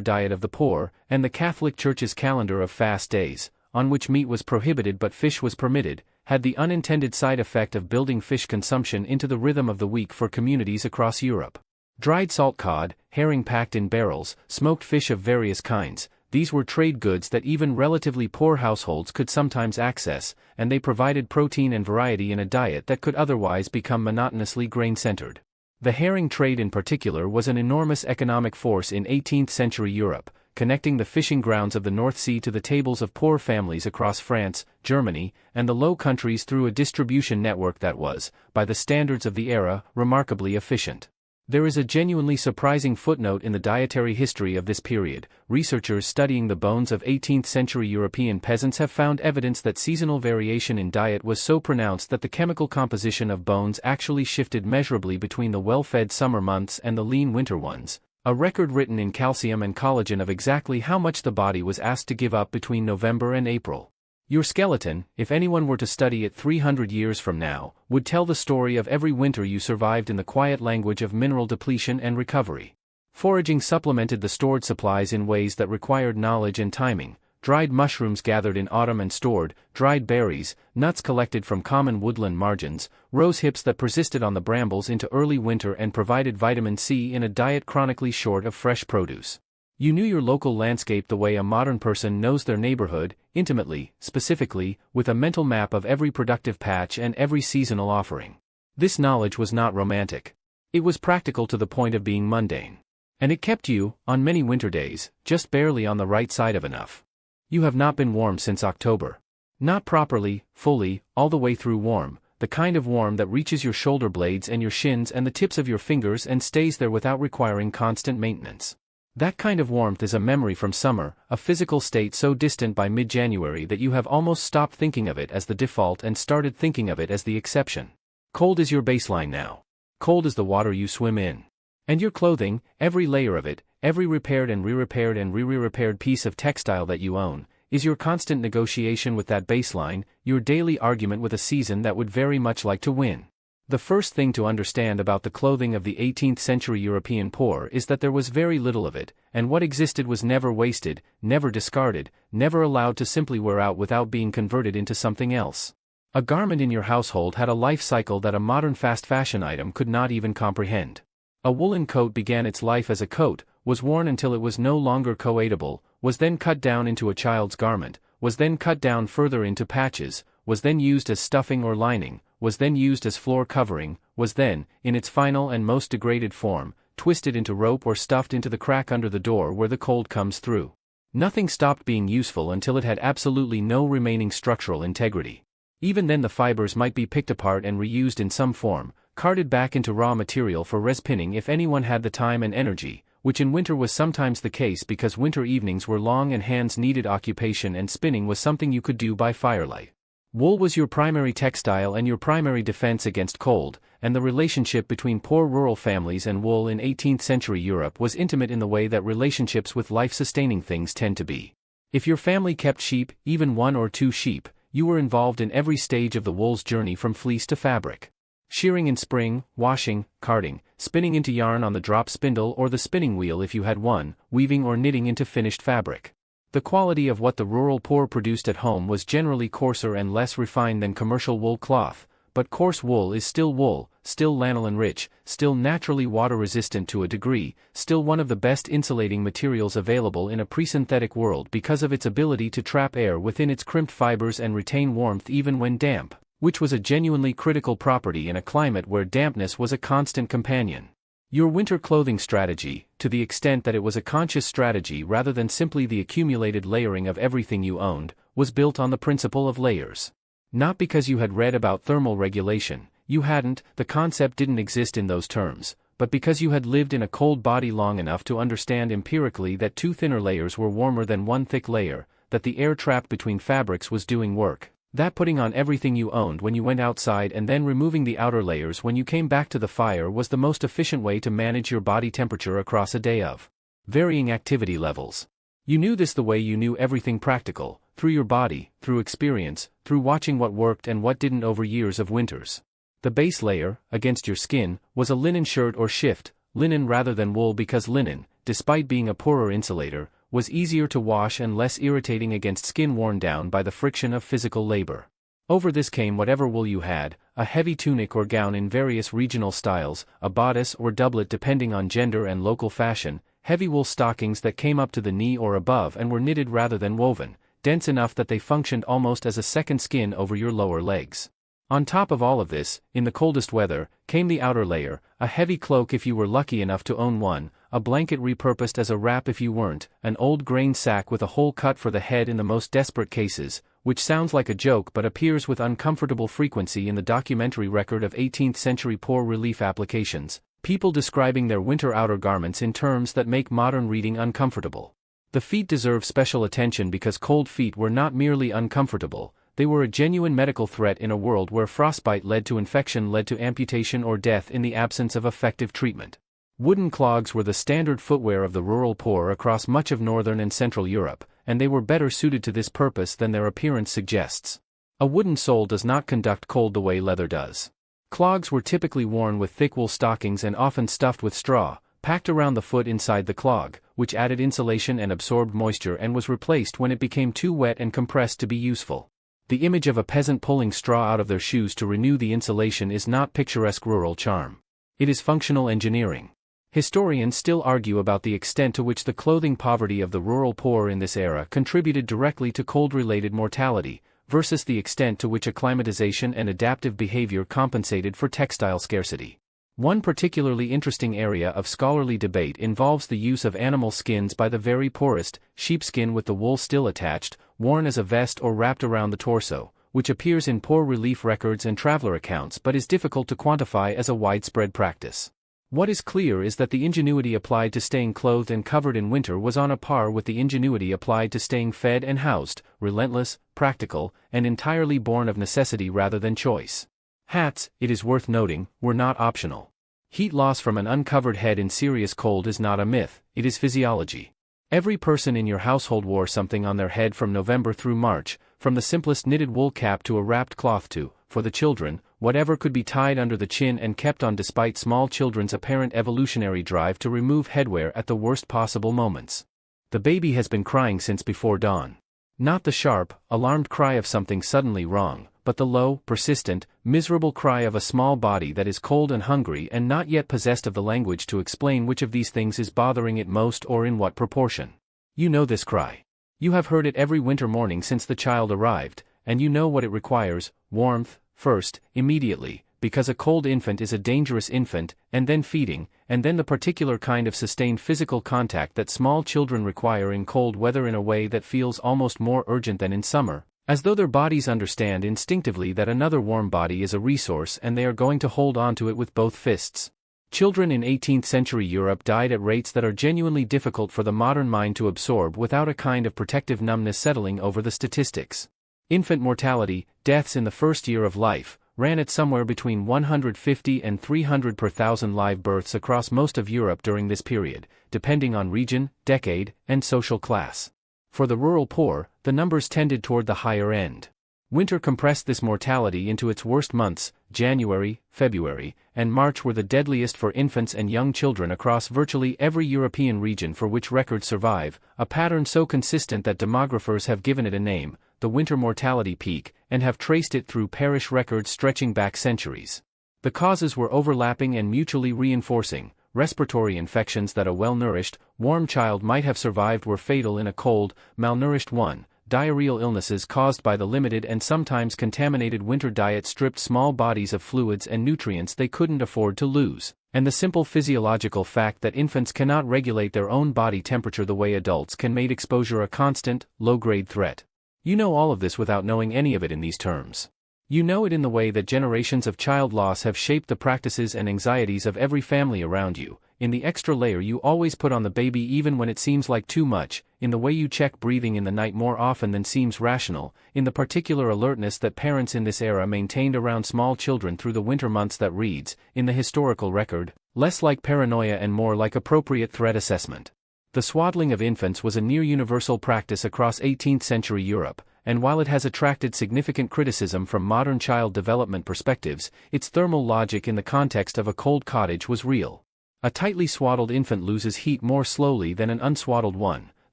diet of the poor, and the Catholic Church's calendar of fast days, on which meat was prohibited but fish was permitted, had the unintended side effect of building fish consumption into the rhythm of the week for communities across Europe. Dried salt cod, herring packed in barrels, smoked fish of various kinds, these were trade goods that even relatively poor households could sometimes access, and they provided protein and variety in a diet that could otherwise become monotonously grain-centered. The herring trade in particular was an enormous economic force in 18th century Europe, connecting the fishing grounds of the North Sea to the tables of poor families across France, Germany, and the Low Countries through a distribution network that was, by the standards of the era, remarkably efficient. There is a genuinely surprising footnote in the dietary history of this period. Researchers studying the bones of 18th century European peasants have found evidence that seasonal variation in diet was so pronounced that the chemical composition of bones actually shifted measurably between the well-fed summer months and the lean winter ones, a record written in calcium and collagen of exactly how much the body was asked to give up between November and April. Your skeleton, if anyone were to study it 300 years from now, would tell the story of every winter you survived in the quiet language of mineral depletion and recovery. Foraging supplemented the stored supplies in ways that required knowledge and timing. Dried mushrooms gathered in autumn and stored, dried berries, nuts collected from common woodland margins, rose hips that persisted on the brambles into early winter and provided vitamin C in a diet chronically short of fresh produce. You knew your local landscape the way a modern person knows their neighborhood, intimately, specifically, with a mental map of every productive patch and every seasonal offering. This knowledge was not romantic. It was practical to the point of being mundane. And it kept you, on many winter days, just barely on the right side of enough. You have not been warm since October. Not properly, fully, all the way through warm, the kind of warm that reaches your shoulder blades and your shins and the tips of your fingers and stays there without requiring constant maintenance. That kind of warmth is a memory from summer, a physical state so distant by mid-January that you have almost stopped thinking of it as the default and started thinking of it as the exception. Cold is your baseline now. Cold is the water you swim in. And your clothing, every layer of it, every repaired and re-repaired and re-repaired piece of textile that you own, is your constant negotiation with that baseline, your daily argument with a season that would very much like to win. The first thing to understand about the clothing of the 18th century European poor is that there was very little of it, and what existed was never wasted, never discarded, never allowed to simply wear out without being converted into something else. A garment in your household had a life cycle that a modern fast fashion item could not even comprehend. A woolen coat began its life as a coat, was worn until it was no longer coatable, was then cut down into a child's garment, was then cut down further into patches, was then used as stuffing or lining, was then used as floor covering, was then, in its final and most degraded form, twisted into rope or stuffed into the crack under the door where the cold comes through. Nothing stopped being useful until it had absolutely no remaining structural integrity. Even then the fibers might be picked apart and reused in some form, carted back into raw material for respinning if anyone had the time and energy, which in winter was sometimes the case because winter evenings were long and hands needed occupation and spinning was something you could do by firelight. Wool was your primary textile and your primary defense against cold, and the relationship between poor rural families and wool in 18th century Europe was intimate in the way that relationships with life-sustaining things tend to be. If your family kept sheep, even 1 or 2 sheep, you were involved in every stage of the wool's journey from fleece to fabric. Shearing in spring, washing, carding, spinning into yarn on the drop spindle or the spinning wheel if you had one, weaving or knitting into finished fabric. The quality of what the rural poor produced at home was generally coarser and less refined than commercial wool cloth, but coarse wool is still wool, still lanolin-rich, still naturally water-resistant to a degree, still one of the best insulating materials available in a pre-synthetic world because of its ability to trap air within its crimped fibers and retain warmth even when damp, which was a genuinely critical property in a climate where dampness was a constant companion. Your winter clothing strategy, to the extent that it was a conscious strategy rather than simply the accumulated layering of everything you owned, was built on the principle of layers. Not because you had read about thermal regulation, you hadn't, the concept didn't exist in those terms, but because you had lived in a cold body long enough to understand empirically that 2 thinner layers were warmer than 1 thick layer, that the air trapped between fabrics was doing work, that putting on everything you owned when you went outside and then removing the outer layers when you came back to the fire was the most efficient way to manage your body temperature across a day of varying activity levels. You knew this the way you knew everything practical, through your body, through experience, through watching what worked and what didn't over years of winters. The base layer, against your skin, was a linen shirt or shift, linen rather than wool because linen, despite being a poorer insulator, was easier to wash and less irritating against skin worn down by the friction of physical labor. Over this came whatever wool you had, a heavy tunic or gown in various regional styles, a bodice or doublet depending on gender and local fashion, heavy wool stockings that came up to the knee or above and were knitted rather than woven, dense enough that they functioned almost as a second skin over your lower legs. On top of all of this, in the coldest weather, came the outer layer, a heavy cloak if you were lucky enough to own one, a blanket repurposed as a wrap if you weren't, an old grain sack with a hole cut for the head in the most desperate cases, which sounds like a joke but appears with uncomfortable frequency in the documentary record of 18th century poor relief applications, people describing their winter outer garments in terms that make modern reading uncomfortable. The feet deserve special attention because cold feet were not merely uncomfortable, they were a genuine medical threat in a world where frostbite led to infection led to amputation or death in the absence of effective treatment. Wooden clogs were the standard footwear of the rural poor across much of northern and central Europe, and they were better suited to this purpose than their appearance suggests. A wooden sole does not conduct cold the way leather does. Clogs were typically worn with thick wool stockings and often stuffed with straw, packed around the foot inside the clog, which added insulation and absorbed moisture and was replaced when it became too wet and compressed to be useful. The image of a peasant pulling straw out of their shoes to renew the insulation is not picturesque rural charm. It is functional engineering. Historians still argue about the extent to which the clothing poverty of the rural poor in this era contributed directly to cold-related mortality, versus the extent to which acclimatization and adaptive behavior compensated for textile scarcity. One particularly interesting area of scholarly debate involves the use of animal skins by the very poorest, sheepskin with the wool still attached, worn as a vest or wrapped around the torso, which appears in poor relief records and traveler accounts but is difficult to quantify as a widespread practice. What is clear is that the ingenuity applied to staying clothed and covered in winter was on a par with the ingenuity applied to staying fed and housed, relentless, practical, and entirely born of necessity rather than choice. Hats, it is worth noting, were not optional. Heat loss from an uncovered head in serious cold is not a myth, it is physiology. Every person in your household wore something on their head from November through March, from the simplest knitted wool cap to a wrapped cloth to, for the children, whatever could be tied under the chin and kept on despite small children's apparent evolutionary drive to remove headwear at the worst possible moments. The baby has been crying since before dawn. Not the sharp, alarmed cry of something suddenly wrong, but the low, persistent, miserable cry of a small body that is cold and hungry and not yet possessed of the language to explain which of these things is bothering it most or in what proportion. You know this cry. You have heard it every winter morning since the child arrived, and you know what it requires: warmth, first, immediately, because a cold infant is a dangerous infant, and then feeding, and then the particular kind of sustained physical contact that small children require in cold weather in a way that feels almost more urgent than in summer, as though their bodies understand instinctively that another warm body is a resource and they are going to hold on to it with both fists. Children in 18th century Europe died at rates that are genuinely difficult for the modern mind to absorb without a kind of protective numbness settling over the statistics. Infant mortality, deaths in the first year of life, ran at somewhere between 150 and 300 per thousand live births across most of Europe during this period, depending on region, decade, and social class. For the rural poor, the numbers tended toward the higher end. Winter compressed this mortality into its worst months. January, February, and March were the deadliest for infants and young children across virtually every European region for which records survive, a pattern so consistent that demographers have given it a name, the winter mortality peak, and have traced it through parish records stretching back centuries. The causes were overlapping and mutually reinforcing. Respiratory infections that a well-nourished, warm child might have survived were fatal in a cold, malnourished one. Diarrheal illnesses caused by the limited and sometimes contaminated winter diet stripped small bodies of fluids and nutrients they couldn't afford to lose, and the simple physiological fact that infants cannot regulate their own body temperature the way adults can made exposure a constant, low-grade threat. You know all of this without knowing any of it in these terms. You know it in the way that generations of child loss have shaped the practices and anxieties of every family around you, in the extra layer you always put on the baby even when it seems like too much, in the way you check breathing in the night more often than seems rational, in the particular alertness that parents in this era maintained around small children through the winter months that reads, in the historical record, less like paranoia and more like appropriate threat assessment. The swaddling of infants was a near-universal practice across 18th century Europe, and while it has attracted significant criticism from modern child development perspectives, its thermal logic in the context of a cold cottage was real. A tightly swaddled infant loses heat more slowly than an unswaddled one.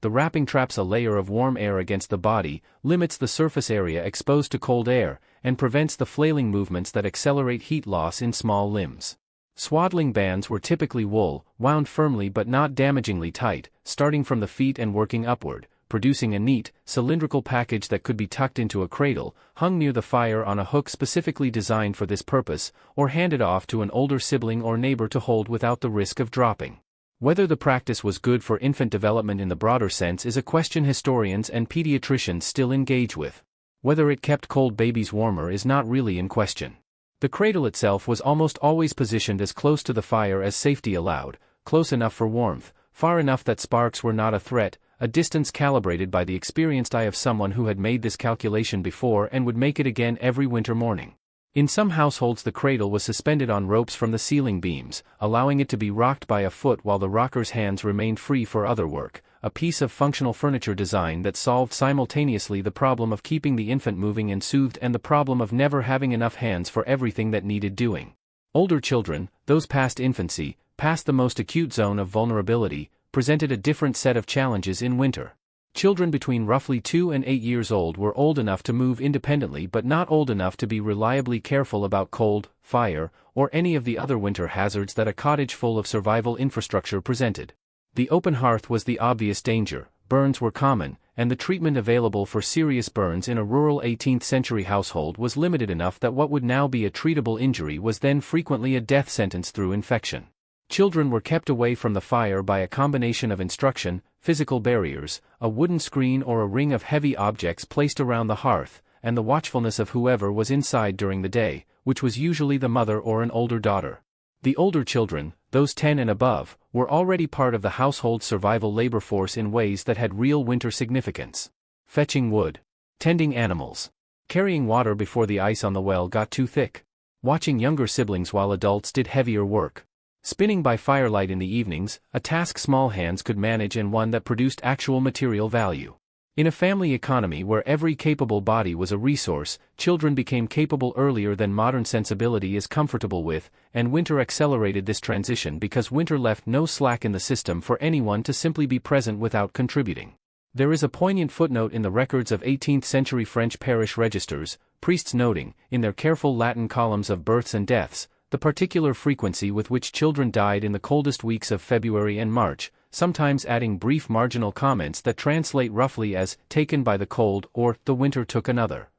The wrapping traps a layer of warm air against the body, limits the surface area exposed to cold air, and prevents the flailing movements that accelerate heat loss in small limbs. Swaddling bands were typically wool, wound firmly but not damagingly tight, starting from the feet and working upward, producing a neat, cylindrical package that could be tucked into a cradle, hung near the fire on a hook specifically designed for this purpose, or handed off to an older sibling or neighbor to hold without the risk of dropping. Whether the practice was good for infant development in the broader sense is a question historians and pediatricians still engage with. Whether it kept cold babies warmer is not really in question. The cradle itself was almost always positioned as close to the fire as safety allowed, close enough for warmth, far enough that sparks were not a threat, a distance calibrated by the experienced eye of someone who had made this calculation before and would make it again every winter morning. In some households the cradle was suspended on ropes from the ceiling beams, allowing it to be rocked by a foot while the rocker's hands remained free for other work, a piece of functional furniture design that solved simultaneously the problem of keeping the infant moving and soothed and the problem of never having enough hands for everything that needed doing. Older children, those past infancy, past the most acute zone of vulnerability, presented a different set of challenges in winter. Children between roughly 2 and 8 years old were old enough to move independently but not old enough to be reliably careful about cold, fire, or any of the other winter hazards that a cottage full of survival infrastructure presented. The open hearth was the obvious danger, burns were common, and the treatment available for serious burns in a rural 18th century household was limited enough that what would now be a treatable injury was then frequently a death sentence through infection. Children were kept away from the fire by a combination of instruction, physical barriers, a wooden screen or a ring of heavy objects placed around the hearth, and the watchfulness of whoever was inside during the day, which was usually the mother or an older daughter. The older children, those 10 and above, were already part of the household's survival labor force in ways that had real winter significance. Fetching wood. Tending animals. Carrying water before the ice on the well got too thick. Watching younger siblings while adults did heavier work. Spinning by firelight in the evenings, a task small hands could manage and one that produced actual material value. In a family economy where every capable body was a resource, children became capable earlier than modern sensibility is comfortable with, and winter accelerated this transition because winter left no slack in the system for anyone to simply be present without contributing. There is a poignant footnote in the records of 18th century French parish registers, priests noting, in their careful Latin columns of births and deaths, the particular frequency with which children died in the coldest weeks of February and March, sometimes adding brief marginal comments that translate roughly as, taken by the cold, or, the winter took another.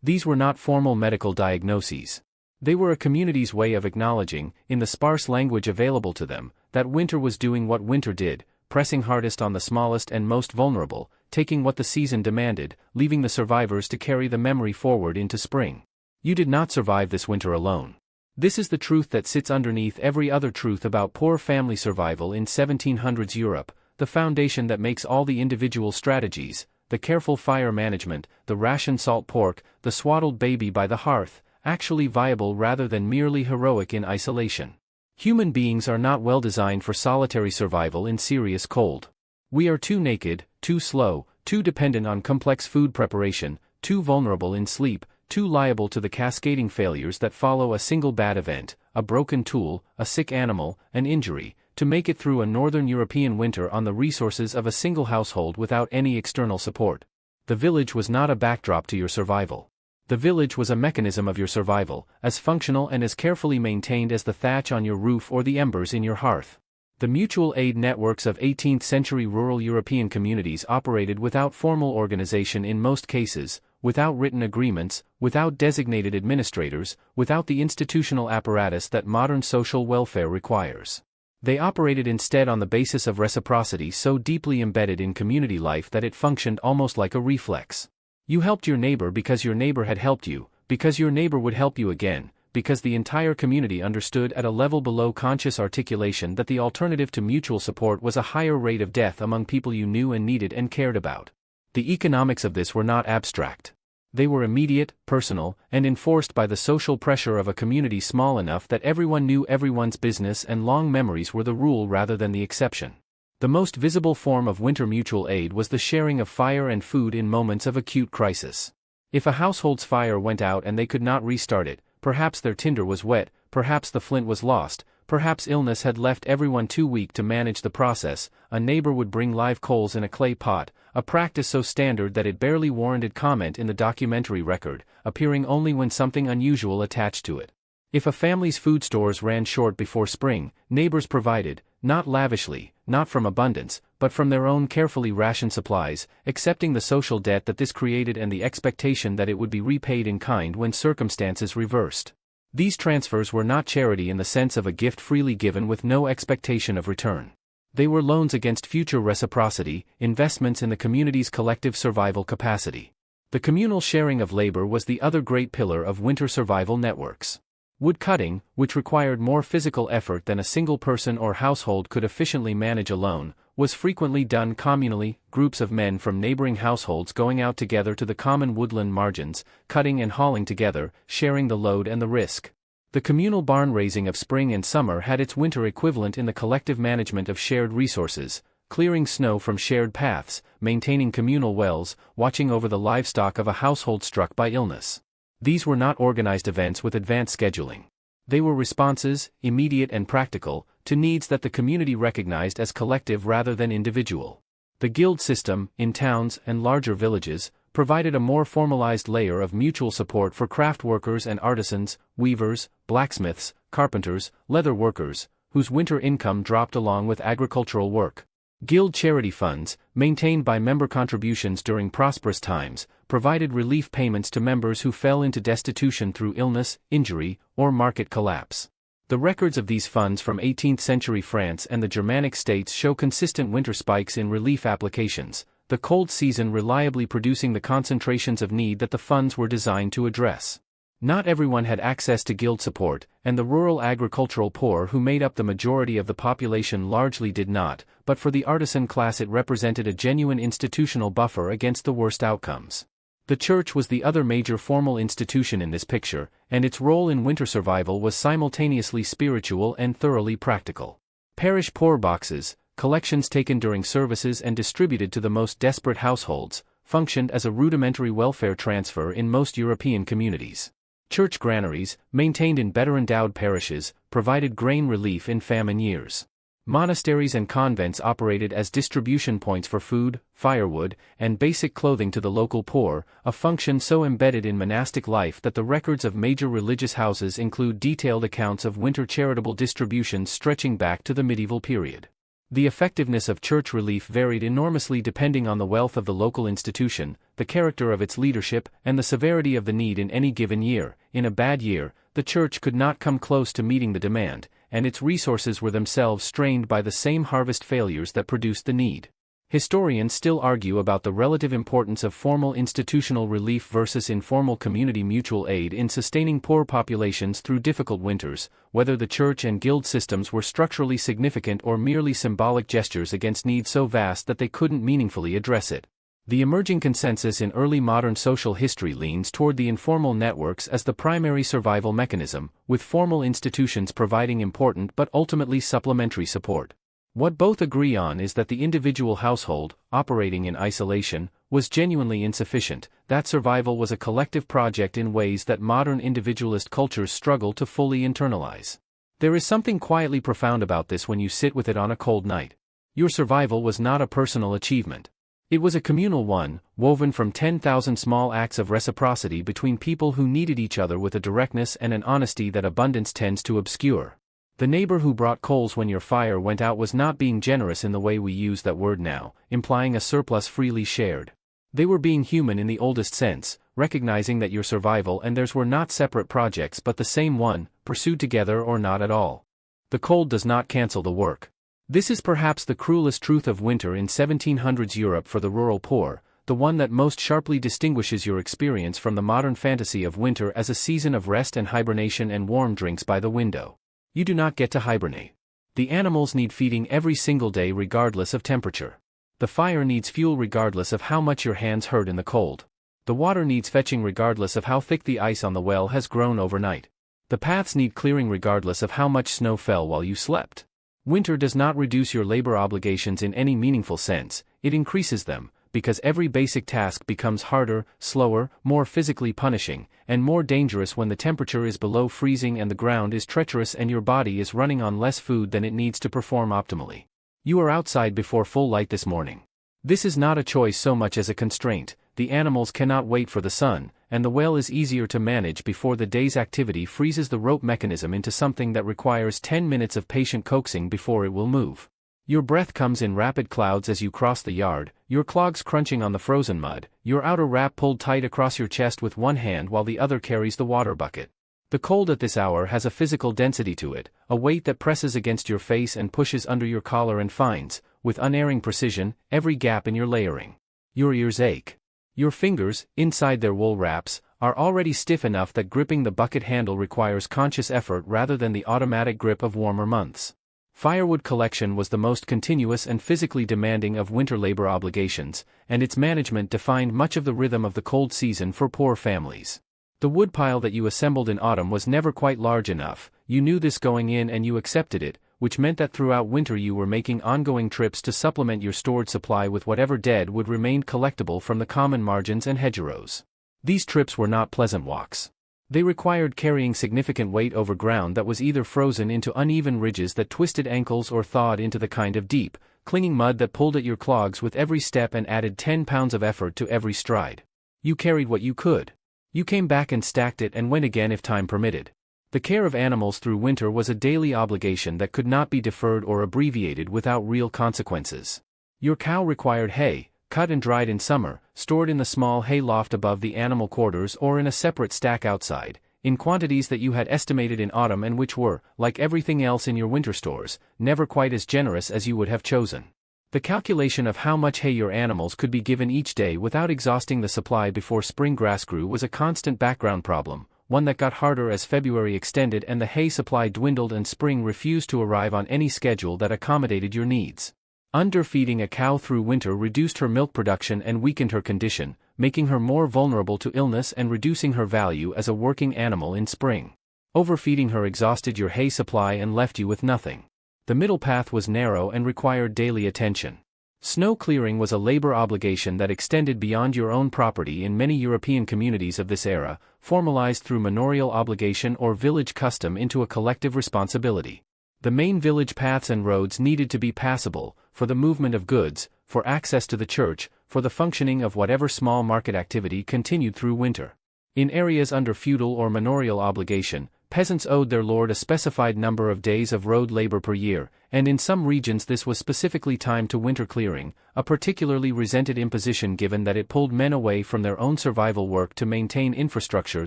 These were not formal medical diagnoses. They were a community's way of acknowledging, in the sparse language available to them, that winter was doing what winter did, pressing hardest on the smallest and most vulnerable, taking what the season demanded, leaving the survivors to carry the memory forward into spring. You did not survive this winter alone. This is the truth that sits underneath every other truth about poor family survival in 1700s Europe, the foundation that makes all the individual strategies, the careful fire management, the rationed salt pork, the swaddled baby by the hearth, actually viable rather than merely heroic in isolation. Human beings are not well designed for solitary survival in serious cold. We are too naked, too slow, too dependent on complex food preparation, too vulnerable in sleep, too liable to the cascading failures that follow a single bad event, a broken tool, a sick animal, an injury, to make it through a northern European winter on the resources of a single household without any external support. The village was not a backdrop to your survival. The village was a mechanism of your survival, as functional and as carefully maintained as the thatch on your roof or the embers in your hearth. The mutual aid networks of 18th-century rural European communities operated without formal organization in most cases, without written agreements, without designated administrators, without the institutional apparatus that modern social welfare requires. They operated instead on the basis of reciprocity so deeply embedded in community life that it functioned almost like a reflex. You helped your neighbor because your neighbor had helped you, because your neighbor would help you again, because the entire community understood at a level below conscious articulation that the alternative to mutual support was a higher rate of death among people you knew and needed and cared about. The economics of this were not abstract. They were immediate, personal, and enforced by the social pressure of a community small enough that everyone knew everyone's business and long memories were the rule rather than the exception. The most visible form of winter mutual aid was the sharing of fire and food in moments of acute crisis. If a household's fire went out and they could not restart it, perhaps their tinder was wet, perhaps the flint was lost, perhaps illness had left everyone too weak to manage the process, a neighbor would bring live coals in a clay pot, a practice so standard that it barely warranted comment in the documentary record, appearing only when something unusual attached to it. If a family's food stores ran short before spring, neighbors provided, not lavishly, not from abundance, but from their own carefully rationed supplies, accepting the social debt that this created and the expectation that it would be repaid in kind when circumstances reversed. These transfers were not charity in the sense of a gift freely given with no expectation of return. They were loans against future reciprocity, investments in the community's collective survival capacity. The communal sharing of labor was the other great pillar of winter survival networks. Wood cutting, which required more physical effort than a single person or household could efficiently manage alone, was frequently done communally, groups of men from neighboring households going out together to the common woodland margins, cutting and hauling together, sharing the load and the risk. The communal barn raising of spring and summer had its winter equivalent in the collective management of shared resources, clearing snow from shared paths, maintaining communal wells, watching over the livestock of a household struck by illness. These were not organized events with advanced scheduling. They were responses, immediate and practical, to needs that the community recognized as collective rather than individual. The guild system, in towns and larger villages, provided a more formalized layer of mutual support for craft workers and artisans, weavers, blacksmiths, carpenters, leather workers, whose winter income dropped along with agricultural work. Guild charity funds, maintained by member contributions during prosperous times, provided relief payments to members who fell into destitution through illness, injury, or market collapse. The records of these funds from 18th-century France and the Germanic states show consistent winter spikes in relief applications, the cold season reliably producing the concentrations of need that the funds were designed to address. Not everyone had access to guild support, and the rural agricultural poor who made up the majority of the population largely did not, but for the artisan class it represented a genuine institutional buffer against the worst outcomes. The church was the other major formal institution in this picture, and its role in winter survival was simultaneously spiritual and thoroughly practical. Parish poor boxes, collections taken during services and distributed to the most desperate households, functioned as a rudimentary welfare transfer in most European communities. Church granaries, maintained in better endowed parishes, provided grain relief in famine years. Monasteries and convents operated as distribution points for food, firewood, and basic clothing to the local poor, a function so embedded in monastic life that the records of major religious houses include detailed accounts of winter charitable distributions stretching back to the medieval period. The effectiveness of church relief varied enormously depending on the wealth of the local institution, the character of its leadership, and the severity of the need in any given year. In a bad year, the church could not come close to meeting the demand, and its resources were themselves strained by the same harvest failures that produced the need. Historians still argue about the relative importance of formal institutional relief versus informal community mutual aid in sustaining poor populations through difficult winters, whether the church and guild systems were structurally significant or merely symbolic gestures against needs so vast that they couldn't meaningfully address it. The emerging consensus in early modern social history leans toward the informal networks as the primary survival mechanism, with formal institutions providing important but ultimately supplementary support. What both agree on is that the individual household, operating in isolation, was genuinely insufficient, that survival was a collective project in ways that modern individualist cultures struggle to fully internalize. There is something quietly profound about this when you sit with it on a cold night. Your survival was not a personal achievement. It was a communal one, woven from 10,000 small acts of reciprocity between people who needed each other with a directness and an honesty that abundance tends to obscure. The neighbor who brought coals when your fire went out was not being generous in the way we use that word now, implying a surplus freely shared. They were being human in the oldest sense, recognizing that your survival and theirs were not separate projects but the same one, pursued together or not at all. The cold does not cancel the work. This is perhaps the cruelest truth of winter in 1700s Europe for the rural poor, the one that most sharply distinguishes your experience from the modern fantasy of winter as a season of rest and hibernation and warm drinks by the window. You do not get to hibernate. The animals need feeding every single day regardless of temperature. The fire needs fuel regardless of how much your hands hurt in the cold. The water needs fetching regardless of how thick the ice on the well has grown overnight. The paths need clearing regardless of how much snow fell while you slept. Winter does not reduce your labor obligations in any meaningful sense, it increases them, because every basic task becomes harder, slower, more physically punishing, and more dangerous when the temperature is below freezing and the ground is treacherous and your body is running on less food than it needs to perform optimally. You are outside before full light this morning. This is not a choice so much as a constraint. The animals cannot wait for the sun, and the well is easier to manage before the day's activity freezes the rope mechanism into something that requires 10 minutes of patient coaxing before it will move. Your breath comes in rapid clouds as you cross the yard, your clogs crunching on the frozen mud, your outer wrap pulled tight across your chest with one hand while the other carries the water bucket. The cold at this hour has a physical density to it, a weight that presses against your face and pushes under your collar and finds, with unerring precision, every gap in your layering. Your ears ache. Your fingers, inside their wool wraps, are already stiff enough that gripping the bucket handle requires conscious effort rather than the automatic grip of warmer months. Firewood collection was the most continuous and physically demanding of winter labor obligations, and its management defined much of the rhythm of the cold season for poor families. The woodpile that you assembled in autumn was never quite large enough, you knew this going in and you accepted it, which meant that throughout winter you were making ongoing trips to supplement your stored supply with whatever dead wood remained collectible from the common margins and hedgerows. These trips were not pleasant walks. They required carrying significant weight over ground that was either frozen into uneven ridges that twisted ankles or thawed into the kind of deep, clinging mud that pulled at your clogs with every step and added 10 pounds of effort to every stride. You carried what you could. You came back and stacked it and went again if time permitted. The care of animals through winter was a daily obligation that could not be deferred or abbreviated without real consequences. Your cow required hay, cut and dried in summer, stored in the small hay loft above the animal quarters or in a separate stack outside, in quantities that you had estimated in autumn and which were, like everything else in your winter stores, never quite as generous as you would have chosen. The calculation of how much hay your animals could be given each day without exhausting the supply before spring grass grew was a constant background problem, one that got harder as February extended and the hay supply dwindled and spring refused to arrive on any schedule that accommodated your needs. Underfeeding a cow through winter reduced her milk production and weakened her condition, making her more vulnerable to illness and reducing her value as a working animal in spring. Overfeeding her exhausted your hay supply and left you with nothing. The middle path was narrow and required daily attention. Snow clearing was a labor obligation that extended beyond your own property in many European communities of this era, formalized through manorial obligation or village custom into a collective responsibility. The main village paths and roads needed to be passable, for the movement of goods, for access to the church, for the functioning of whatever small market activity continued through winter. In areas under feudal or manorial obligation, peasants owed their lord a specified number of days of road labor per year, and in some regions this was specifically timed to winter clearing, a particularly resented imposition given that it pulled men away from their own survival work to maintain infrastructure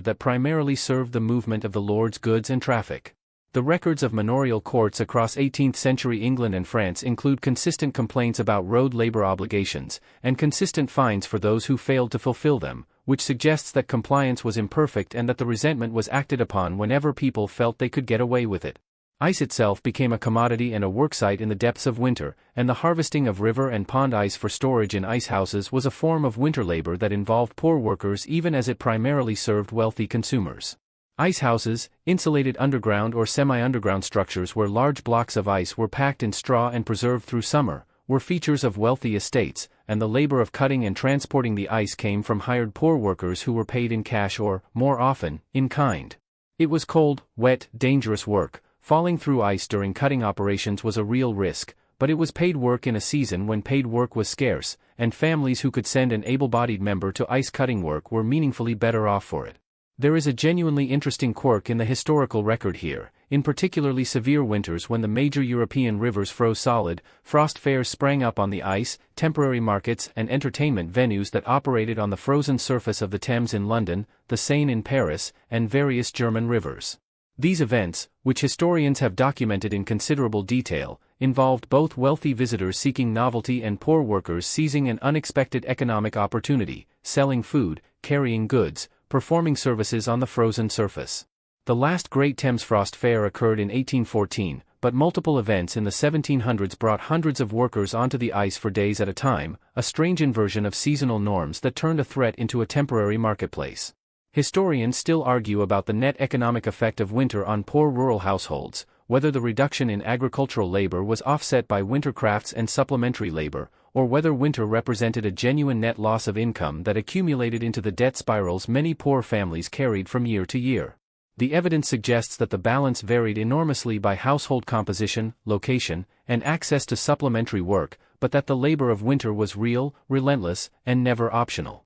that primarily served the movement of the lord's goods and traffic. The records of manorial courts across 18th-century England and France include consistent complaints about road labor obligations, and consistent fines for those who failed to fulfill them, which suggests that compliance was imperfect and that the resentment was acted upon whenever people felt they could get away with it. Ice itself became a commodity and a worksite in the depths of winter, and the harvesting of river and pond ice for storage in ice houses was a form of winter labor that involved poor workers even as it primarily served wealthy consumers. Ice houses, insulated underground or semi-underground structures where large blocks of ice were packed in straw and preserved through summer, were features of wealthy estates, and the labor of cutting and transporting the ice came from hired poor workers who were paid in cash or, more often, in kind. It was cold, wet, dangerous work. Falling through ice during cutting operations was a real risk, but it was paid work in a season when paid work was scarce, and families who could send an able-bodied member to ice cutting work were meaningfully better off for it. There is a genuinely interesting quirk in the historical record here. In particularly severe winters when the major European rivers froze solid, frost fairs sprang up on the ice, temporary markets and entertainment venues that operated on the frozen surface of the Thames in London, the Seine in Paris, and various German rivers. These events, which historians have documented in considerable detail, involved both wealthy visitors seeking novelty and poor workers seizing an unexpected economic opportunity, selling food, carrying goods, performing services on the frozen surface. The last Great Thames Frost Fair occurred in 1814, but multiple events in the 1700s brought hundreds of workers onto the ice for days at a time, a strange inversion of seasonal norms that turned a threat into a temporary marketplace. Historians still argue about the net economic effect of winter on poor rural households, whether the reduction in agricultural labor was offset by winter crafts and supplementary labor, or whether winter represented a genuine net loss of income that accumulated into the debt spirals many poor families carried from year to year. The evidence suggests that the balance varied enormously by household composition, location, and access to supplementary work, but that the labor of winter was real, relentless, and never optional.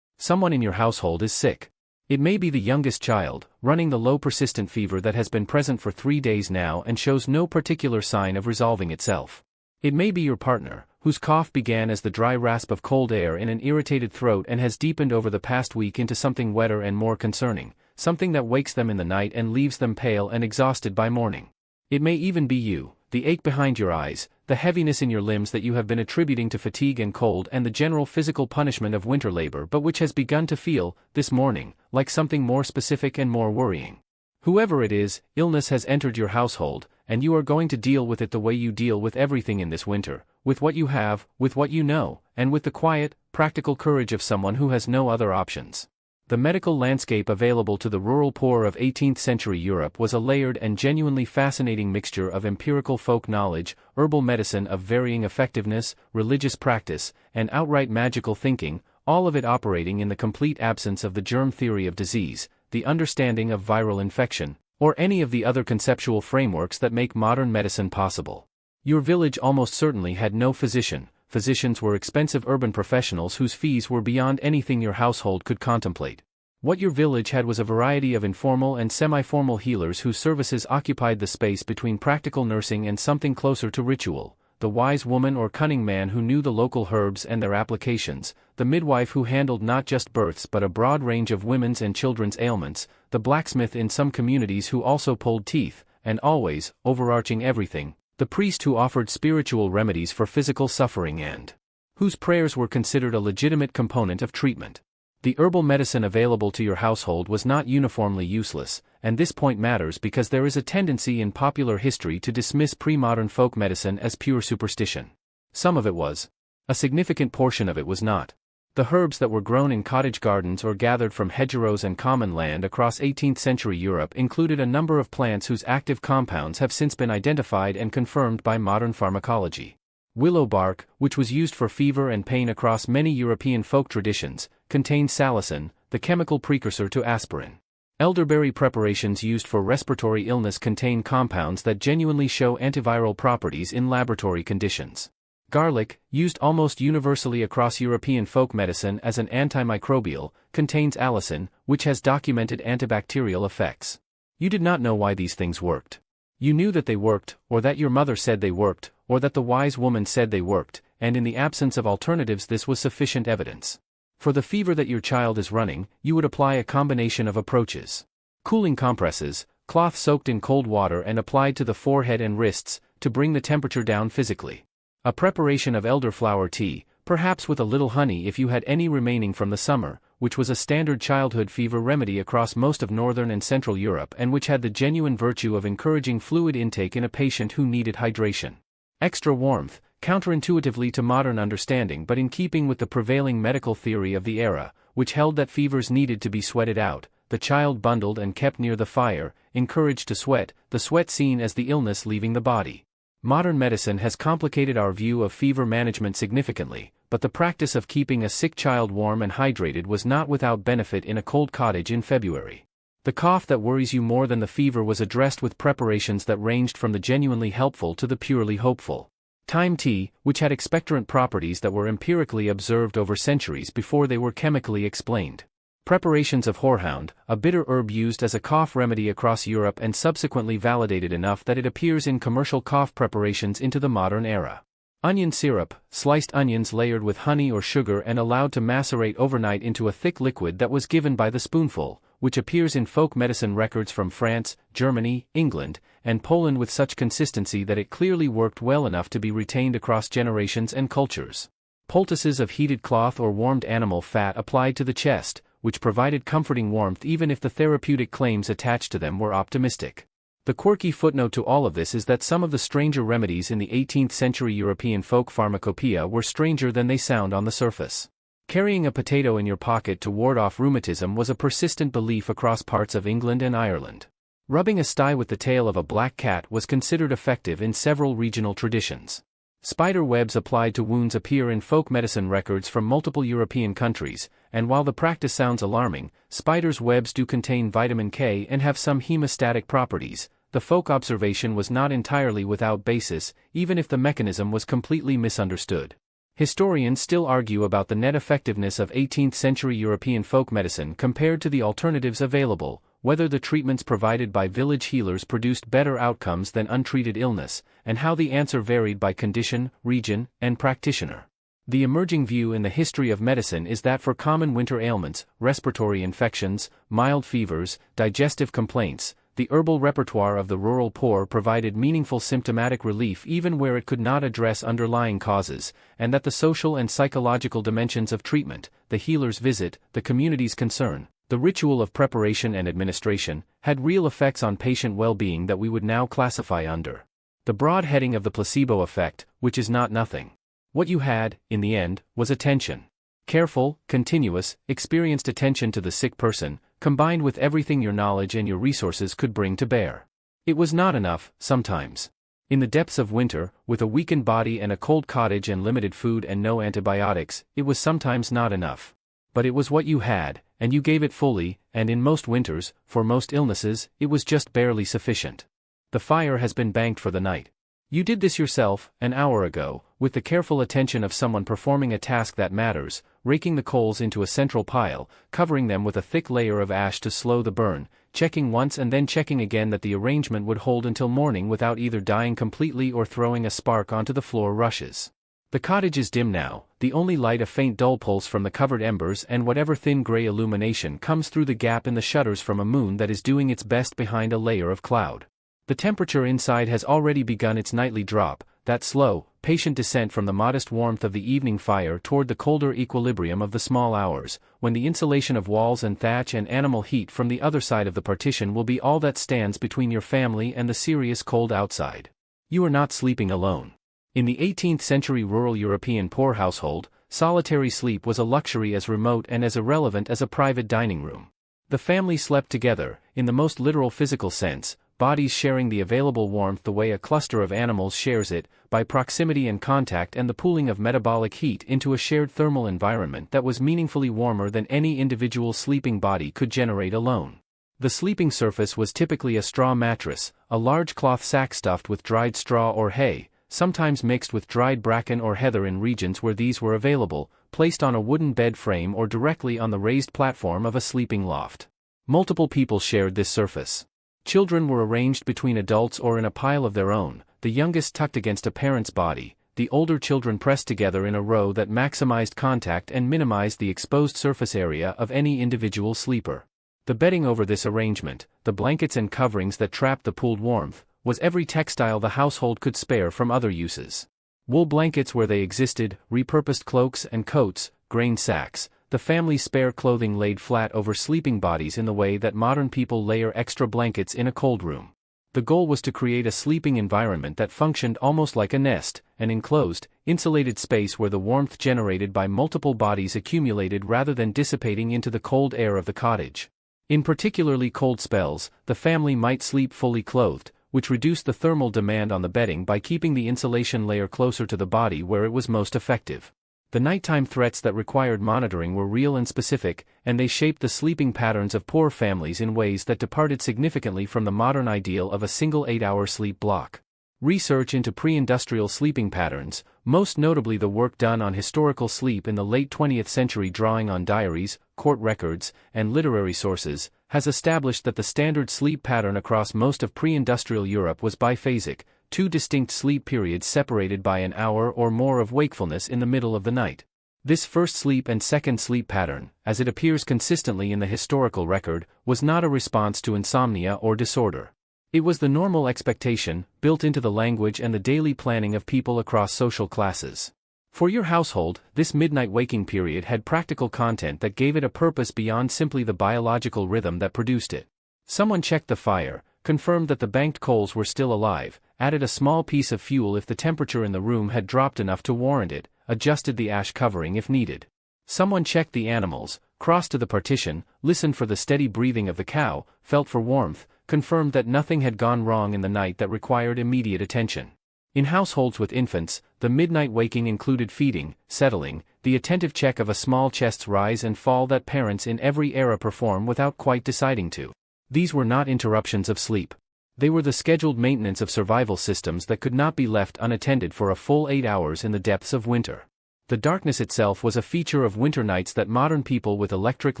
Someone in your household is sick. It may be the youngest child, running the low persistent fever that has been present for 3 days now and shows no particular sign of resolving itself. It may be your partner, whose cough began as the dry rasp of cold air in an irritated throat and has deepened over the past week into something wetter and more concerning, something that wakes them in the night and leaves them pale and exhausted by morning. It may even be you, the ache behind your eyes, the heaviness in your limbs that you have been attributing to fatigue and cold and the general physical punishment of winter labor but which has begun to feel, this morning, like something more specific and more worrying. Whoever it is, illness has entered your household, and you are going to deal with it the way you deal with everything in this winter, with what you have, with what you know, and with the quiet, practical courage of someone who has no other options. The medical landscape available to the rural poor of 18th-century Europe was a layered and genuinely fascinating mixture of empirical folk knowledge, herbal medicine of varying effectiveness, religious practice, and outright magical thinking, all of it operating in the complete absence of the germ theory of disease, the understanding of viral infection, or any of the other conceptual frameworks that make modern medicine possible. Your village almost certainly had no physician. Physicians were expensive urban professionals whose fees were beyond anything your household could contemplate. What your village had was a variety of informal and semi-formal healers whose services occupied the space between practical nursing and something closer to ritual. The wise woman or cunning man who knew the local herbs and their applications, the midwife who handled not just births but a broad range of women's and children's ailments, the blacksmith in some communities who also pulled teeth, and always, overarching everything, the priest who offered spiritual remedies for physical suffering and whose prayers were considered a legitimate component of treatment. The herbal medicine available to your household was not uniformly useless, and this point matters because there is a tendency in popular history to dismiss pre-modern folk medicine as pure superstition. Some of it was. A significant portion of it was not. The herbs that were grown in cottage gardens or gathered from hedgerows and common land across 18th-century Europe included a number of plants whose active compounds have since been identified and confirmed by modern pharmacology. Willow bark, which was used for fever and pain across many European folk traditions, contained salicin, the chemical precursor to aspirin. Elderberry preparations used for respiratory illness contain compounds that genuinely show antiviral properties in laboratory conditions. Garlic, used almost universally across European folk medicine as an antimicrobial, contains allicin, which has documented antibacterial effects. You did not know why these things worked. You knew that they worked, or that your mother said they worked, or that the wise woman said they worked, and in the absence of alternatives this was sufficient evidence. For the fever that your child is running, you would apply a combination of approaches. Cooling compresses, cloth soaked in cold water and applied to the forehead and wrists, to bring the temperature down physically. A preparation of elderflower tea, perhaps with a little honey if you had any remaining from the summer, which was a standard childhood fever remedy across most of northern and central Europe and which had the genuine virtue of encouraging fluid intake in a patient who needed hydration. Extra warmth, counterintuitively to modern understanding but in keeping with the prevailing medical theory of the era, which held that fevers needed to be sweated out, the child bundled and kept near the fire, encouraged to sweat, the sweat seen as the illness leaving the body. Modern medicine has complicated our view of fever management significantly, but the practice of keeping a sick child warm and hydrated was not without benefit in a cold cottage in February. The cough that worries you more than the fever was addressed with preparations that ranged from the genuinely helpful to the purely hopeful. Thyme tea, which had expectorant properties that were empirically observed over centuries before they were chemically explained. Preparations of horehound, a bitter herb used as a cough remedy across Europe and subsequently validated enough that it appears in commercial cough preparations into the modern era. Onion syrup, sliced onions layered with honey or sugar and allowed to macerate overnight into a thick liquid that was given by the spoonful, which appears in folk medicine records from France, Germany, England, and Poland with such consistency that it clearly worked well enough to be retained across generations and cultures. Poultices of heated cloth or warmed animal fat applied to the chest, which provided comforting warmth even if the therapeutic claims attached to them were optimistic. The quirky footnote to all of this is that some of the stranger remedies in the 18th century European folk pharmacopoeia were stranger than they sound on the surface. Carrying a potato in your pocket to ward off rheumatism was a persistent belief across parts of England and Ireland. Rubbing a sty with the tail of a black cat was considered effective in several regional traditions. Spider webs applied to wounds appear in folk medicine records from multiple European countries, and while the practice sounds alarming, spiders' webs do contain vitamin K and have some hemostatic properties. The folk observation was not entirely without basis, even if the mechanism was completely misunderstood. Historians still argue about the net effectiveness of 18th-century European folk medicine compared to the alternatives available, whether the treatments provided by village healers produced better outcomes than untreated illness, and how the answer varied by condition, region, and practitioner. The emerging view in the history of medicine is that for common winter ailments, respiratory infections, mild fevers, digestive complaints, the herbal repertoire of the rural poor provided meaningful symptomatic relief even where it could not address underlying causes, and that the social and psychological dimensions of treatment, the healer's visit, the community's concern, the ritual of preparation and administration, had real effects on patient well-being that we would now classify under the broad heading of the placebo effect, which is not nothing. What you had, in the end, was attention. Careful, continuous, experienced attention to the sick person, combined with everything your knowledge and your resources could bring to bear. It was not enough, sometimes. In the depths of winter, with a weakened body and a cold cottage and limited food and no antibiotics, it was sometimes not enough. But it was what you had, and you gave it fully, and in most winters, for most illnesses, it was just barely sufficient. The fire has been banked for the night. You did this yourself, an hour ago, with the careful attention of someone performing a task that matters, raking the coals into a central pile, covering them with a thick layer of ash to slow the burn, checking once and then checking again that the arrangement would hold until morning without either dying completely or throwing a spark onto the floor rushes. The cottage is dim now, the only light a faint dull pulse from the covered embers and whatever thin gray illumination comes through the gap in the shutters from a moon that is doing its best behind a layer of cloud. The temperature inside has already begun its nightly drop, that slow, patient descent from the modest warmth of the evening fire toward the colder equilibrium of the small hours, when the insulation of walls and thatch and animal heat from the other side of the partition will be all that stands between your family and the serious cold outside. You are not sleeping alone. In the 18th century rural European poor household, solitary sleep was a luxury as remote and as irrelevant as a private dining room. The family slept together, in the most literal physical sense, bodies sharing the available warmth the way a cluster of animals shares it, by proximity and contact and the pooling of metabolic heat into a shared thermal environment that was meaningfully warmer than any individual sleeping body could generate alone. The sleeping surface was typically a straw mattress, a large cloth sack stuffed with dried straw or hay, sometimes mixed with dried bracken or heather in regions where these were available, placed on a wooden bed frame or directly on the raised platform of a sleeping loft. Multiple people shared this surface. Children were arranged between adults or in a pile of their own, the youngest tucked against a parent's body, the older children pressed together in a row that maximized contact and minimized the exposed surface area of any individual sleeper. The bedding over this arrangement, the blankets and coverings that trapped the pooled warmth, was every textile the household could spare from other uses. Wool blankets where they existed, repurposed cloaks and coats, grain sacks, the family's spare clothing laid flat over sleeping bodies in the way that modern people layer extra blankets in a cold room. The goal was to create a sleeping environment that functioned almost like a nest, an enclosed, insulated space where the warmth generated by multiple bodies accumulated rather than dissipating into the cold air of the cottage. In particularly cold spells, the family might sleep fully clothed, which reduced the thermal demand on the bedding by keeping the insulation layer closer to the body where it was most effective. The nighttime threats that required monitoring were real and specific, and they shaped the sleeping patterns of poor families in ways that departed significantly from the modern ideal of a single 8-hour sleep block. Research into pre-industrial sleeping patterns, most notably the work done on historical sleep in the late 20th century drawing on diaries, court records, and literary sources, has established that the standard sleep pattern across most of pre-industrial Europe was biphasic, 2 distinct sleep periods separated by an hour or more of wakefulness in the middle of the night. This first sleep and second sleep pattern, as it appears consistently in the historical record, was not a response to insomnia or disorder. It was the normal expectation, built into the language and the daily planning of people across social classes. For your household, this midnight waking period had practical content that gave it a purpose beyond simply the biological rhythm that produced it. Someone checked the fire, confirmed that the banked coals were still alive, added a small piece of fuel if the temperature in the room had dropped enough to warrant it, adjusted the ash covering if needed. Someone checked the animals, crossed to the partition, listened for the steady breathing of the cow, felt for warmth, confirmed that nothing had gone wrong in the night that required immediate attention. In households with infants, the midnight waking included feeding, settling, the attentive check of a small chest's rise and fall that parents in every era perform without quite deciding to. These were not interruptions of sleep. They were the scheduled maintenance of survival systems that could not be left unattended for a full 8 hours in the depths of winter. The darkness itself was a feature of winter nights that modern people with electric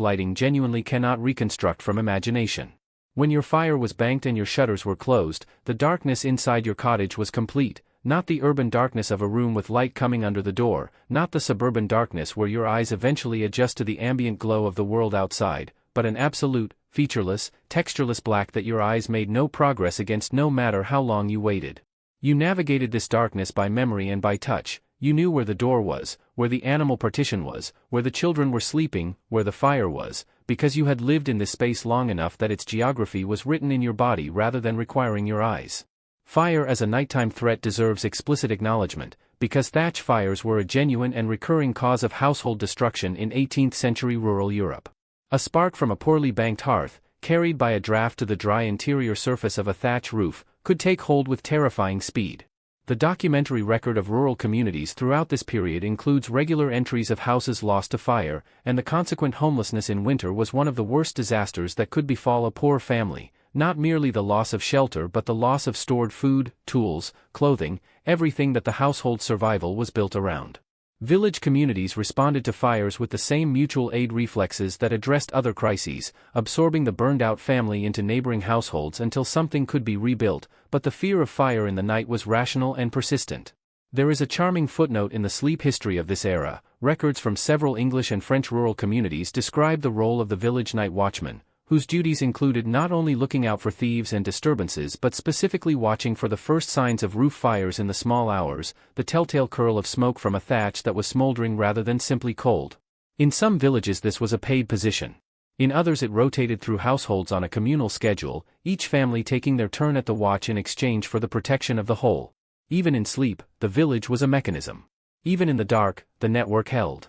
lighting genuinely cannot reconstruct from imagination. When your fire was banked and your shutters were closed, the darkness inside your cottage was complete, not the urban darkness of a room with light coming under the door, not the suburban darkness where your eyes eventually adjust to the ambient glow of the world outside, but an absolute, featureless, textureless black that your eyes made no progress against no matter how long you waited. You navigated this darkness by memory and by touch. You knew where the door was, where the animal partition was, where the children were sleeping, where the fire was, because you had lived in this space long enough that its geography was written in your body rather than requiring your eyes. Fire as a nighttime threat deserves explicit acknowledgement, because thatch fires were a genuine and recurring cause of household destruction in 18th-century rural Europe. A spark from a poorly banked hearth, carried by a draft to the dry interior surface of a thatch roof, could take hold with terrifying speed. The documentary record of rural communities throughout this period includes regular entries of houses lost to fire, and the consequent homelessness in winter was one of the worst disasters that could befall a poor family, not merely the loss of shelter but the loss of stored food, tools, clothing, everything that the household's survival was built around. Village communities responded to fires with the same mutual aid reflexes that addressed other crises, absorbing the burned-out family into neighboring households until something could be rebuilt, but the fear of fire in the night was rational and persistent. There is a charming footnote in the sleep history of this era. Records from several English and French rural communities describe the role of the village night watchman, whose duties included not only looking out for thieves and disturbances but specifically watching for the first signs of roof fires in the small hours, the telltale curl of smoke from a thatch that was smoldering rather than simply cold. In some villages this was a paid position. In others it rotated through households on a communal schedule, each family taking their turn at the watch in exchange for the protection of the whole. Even in sleep, the village was a mechanism. Even in the dark, the network held.